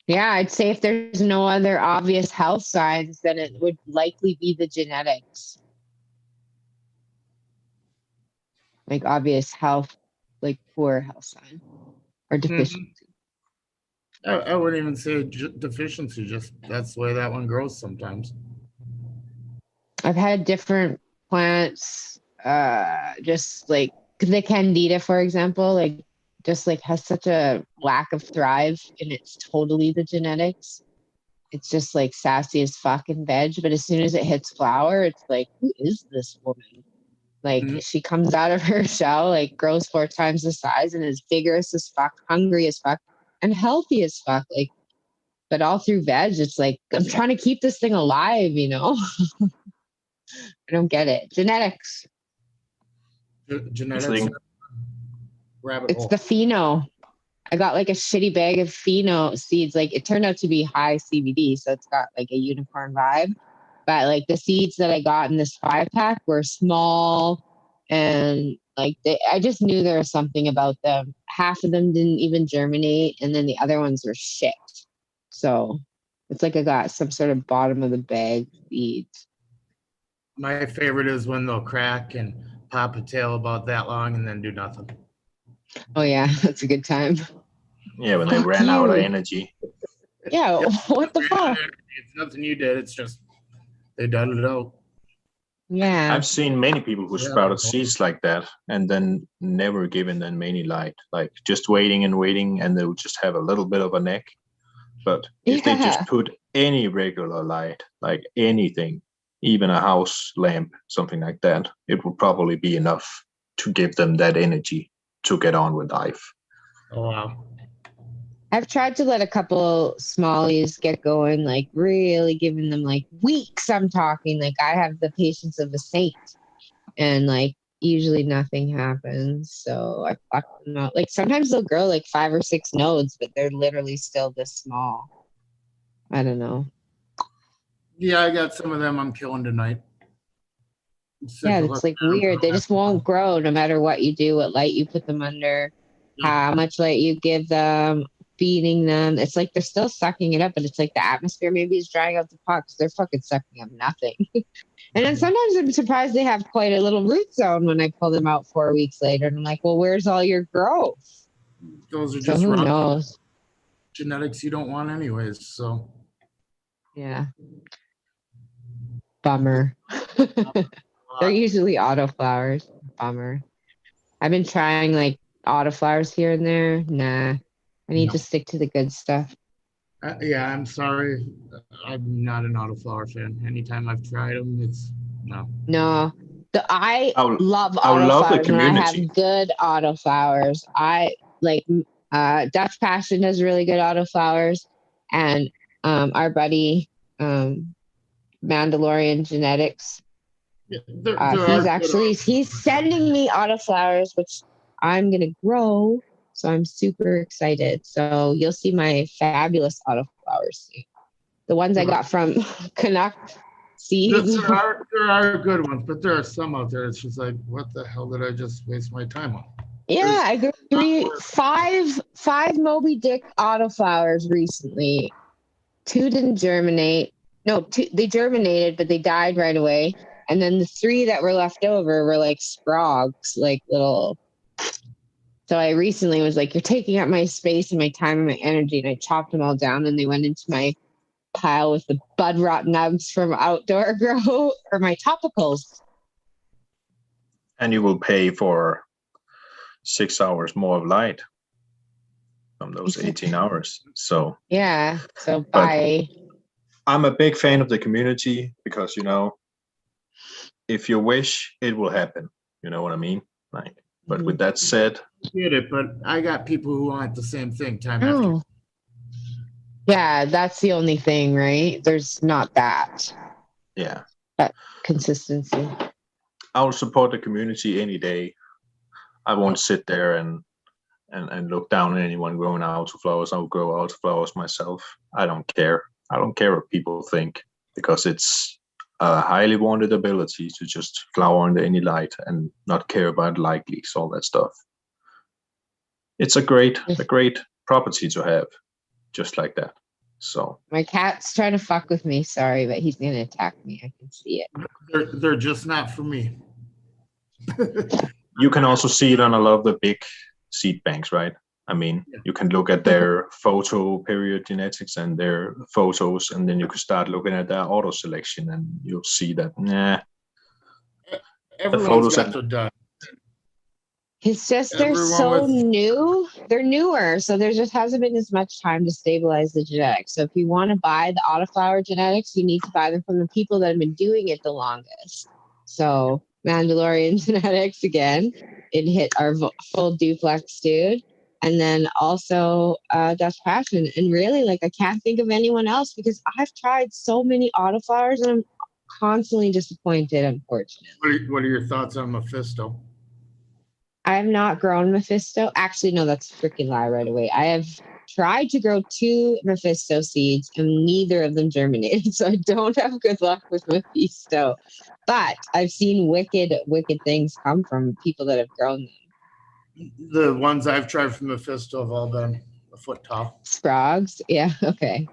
Yeah, I'd say if there's no other obvious health signs, then it would likely be the genetics. Like obvious health, like poor health sign or deficiency. I wouldn't even say deficiency, just that's the way that one grows sometimes. I've had different plants, just like the Candida, for example, like just like has such a lack of thrive, and it's totally the genetics. It's just like sassy as fucking veg, but as soon as it hits flower, it's like, who is this woman? Like Mhm. she comes out of her shell, like grows 4 times the size and is vigorous as fuck, hungry as fuck, and healthy as fuck. Like, but all through veg, it's like I'm trying to keep this thing alive, you know? I don't get it. Genetics. Genetics Thing. rabbit It's hole. the pheno. I got like a shitty bag of pheno seeds. Like it turned out to be high CBD, so it's got like a unicorn vibe. But like the seeds that I got in this 5-pack were small, and like I just knew there was something about them. Half of them didn't even germinate, and then the other ones were shit. So it's like I got some sort of bottom of the bag seeds. My favorite is when they'll crack and pop a tail about that long and then do nothing. Oh yeah, that's a good time. Yeah, when they Fuck ran out of you. energy. Yeah, Yep. what the fuck? It's nothing you did. It's just they done it out. Yeah. I've seen many people who Yeah. sprouted seeds like that and then never given them any light, like just waiting and waiting, and they would just have a little bit of a neck. But if they just Yeah. put any regular light, like anything, even a house lamp, something like that, it would probably be enough to give them that energy to get on with life. Oh wow. I've tried to let a couple smallies get going, like really giving them like weeks. I'm talking like I have the patience of a saint, and like usually nothing happens. So I pluck them out. Like sometimes they'll grow like 5 or 6 nodes, but they're literally still this small. I don't know. Yeah, I got some of them I'm killing tonight. Yeah, it's like weird. They just won't grow no matter what you do, what light you put them under, how much light you give them, feeding them. It's like they're still sucking it up, but it's like the atmosphere maybe is drying out the pot because they're fucking sucking up nothing. And then sometimes I'm surprised they have quite a little root zone when I pull them out 4 weeks later. And I'm like, well, where's all your growth? Those are So just who wrong knows? genetics you don't want anyways. So Yeah. Bummer. They're usually autoflowers. Bummer. I've been trying like autoflowers here and there. Nah. I need to stick to the good stuff. yeah, I'm sorry. I'm not an autoflower fan. Anytime I've tried them, it's no. No. I I love I love the autoflowers and I have community. good autoflowers. I like Dutch Passion does really good autoflowers, and our buddy Mandalorian Genetics, Yeah, there are good he's sending me autoflowers, which I'm gonna grow. So I'm super excited. So you'll see my fabulous autoflowers soon. The ones I got from Canuck seeds. there are good ones, but there are some out there. It's just like, what the hell did I just waste my time on? Yeah, I grew five Moby Dick autoflowers recently. 2 didn't germinate. No, 2 they germinated, but they died right away. And then the 3 that were left over were like sprogs, like little. So I recently was like, "You're taking up my space and my time and my energy," and I chopped them all down, and they went into my pile with the bud rot nugs from outdoor grow or my topicals. And you will pay for 6 hours more of light from those 18 hours. So Yeah. So but bye. I'm a big fan of the community because, you know, if you wish, it will happen. You know what I mean? Like, but with that said, I get it, but I got people who want the same thing time after. Oh. Yeah, that's the only thing, right? There's not that yeah, consistency. I will support the community any day. I won't sit there and look down on anyone growing autoflowers. I'll grow autoflowers myself. I don't care. I don't care what people think because it's a highly wanted ability to just flower under any light and not care about light leaks, all that stuff. It's a great property to have, just like that. So My cat's trying to fuck with me. Sorry, but he's gonna attack me. I can see it. They're just not for me. you can also see it on a lot of the big seed banks, right? I mean, you can look at their photo period genetics and their photos, and then you can start looking at their auto selection, and you'll see that, Everyone's got their done. It's just they're so new. They're newer, so there just hasn't been as much time to stabilize the genetics. So if you want to buy the autoflower genetics, you need to buy them from the people that have been doing it the longest. So Mandalorian genetics again. It hit our full duplex dude. And then also Dutch Passion. And really, like, I can't think of anyone else because I've tried so many autoflowers and I'm constantly disappointed, unfortunately. What are your thoughts on Mephisto? I have not grown Mephisto. Actually, no, that's a freaking lie right away. I have tried to grow 2 Mephisto seeds and neither of them germinated. So I don't have good luck with Mephisto. But I've seen wicked things come from people that have grown them. The ones I've tried from Mephisto have all been a foot tall. Frogs. Yeah, okay.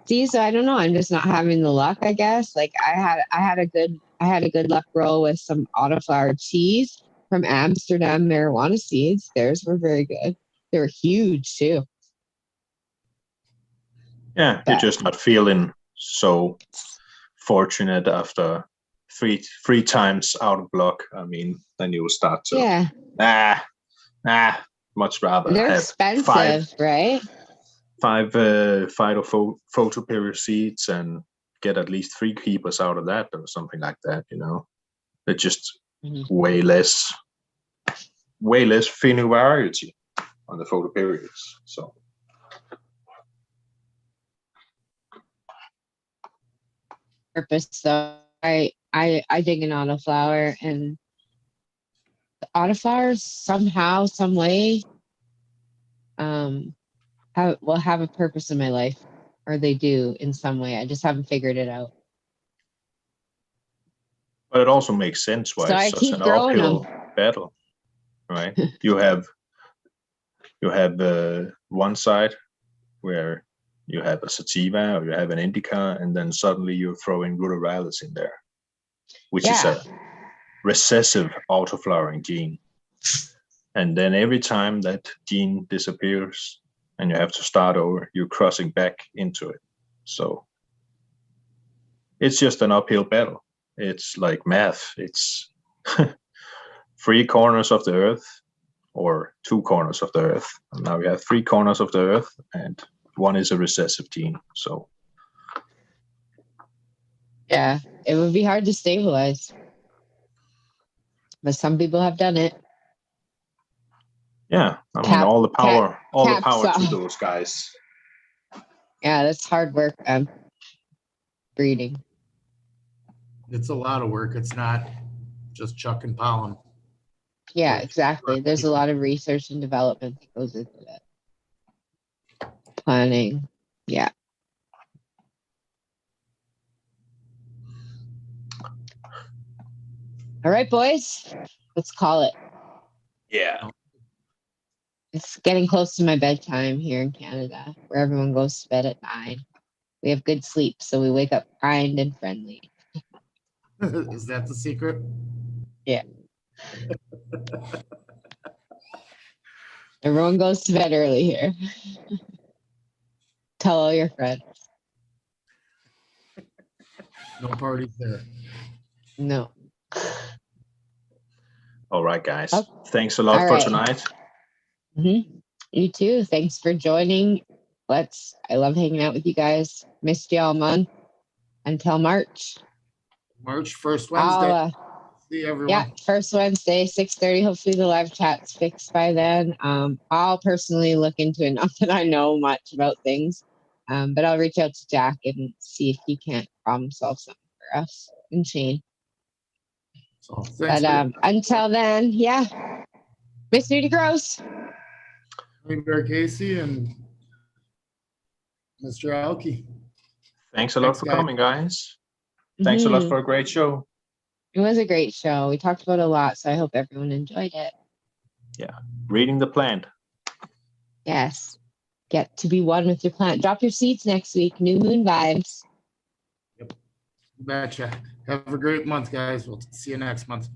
See, so I don't know. I'm just not having the luck, I guess. Like I had a good luck roll with some autoflower cheese from Amsterdam marijuana seeds. Theirs were very good. They were huge too. Yeah, you're just not feeling so fortunate after three times out of luck. I mean, then you will start to much rather They're have expensive, right? five photo period seeds and get at least 3 keepers out of that or something like that. They're just way less thinner variety on the photo periods. So purpose. So I dig an autoflower, and the autoflowers somehow, some way, have a purpose in my life, or they do in some way. I just haven't figured it out. but it also makes sense why So I it's such keep an growing uphill them. battle, right? you have one side where you have a sativa or you have an indica, and then suddenly you're throwing ruderalis in there, which is a recessive autoflowering gene. And then every time that gene disappears and you have to start over, you're crossing back into it. So it's just an uphill battle. It's like math. It's 3 corners of the earth or 2 corners of the earth. And now we have 3 corners of the earth and one is a recessive gene. So yeah, it would be hard to stabilize, but some people have done it. Yeah, I mean, all the power to those guys. Yeah, that's hard work. Breeding. It's a lot of work. It's not just chucking pollen. Yeah, exactly. There's a lot of research and development that goes into it. Planning. Yeah. All right, boys. Let's call it. Yeah. It's getting close to my bedtime here in Canada, where everyone goes to bed at 9. We have good sleep, so we wake up kind and friendly. Is that the secret? Yeah. Everyone goes to bed early here. Tell all your friends. No parties there. No. All right, guys. Oh. Thanks a lot All for right. tonight. Mm-hmm. You too. Thanks for joining. I love hanging out with you guys. Missed y'all, man. Until March. March, first Wednesday. See everyone. Yeah, first Wednesday, 6:30. Hopefully the live chat's fixed by then. I'll personally look into it. Not that I know much about things, but I'll reach out to Jack and see if he can't problem solve something for us and Shane. So thanks. But until then, yeah. Miss Nudie Gross. I'm Bear Casey and Mr. Alki. Thanks a lot for coming, guys. Thanks a lot for a great show. It was a great show. We talked about a lot, so I hope everyone enjoyed it. Yeah. Reading the plant. Yes. Get to be one with your plant. Drop your seeds next week. New moon vibes. Yep. You betcha. Have a great month, guys. We'll see you next month.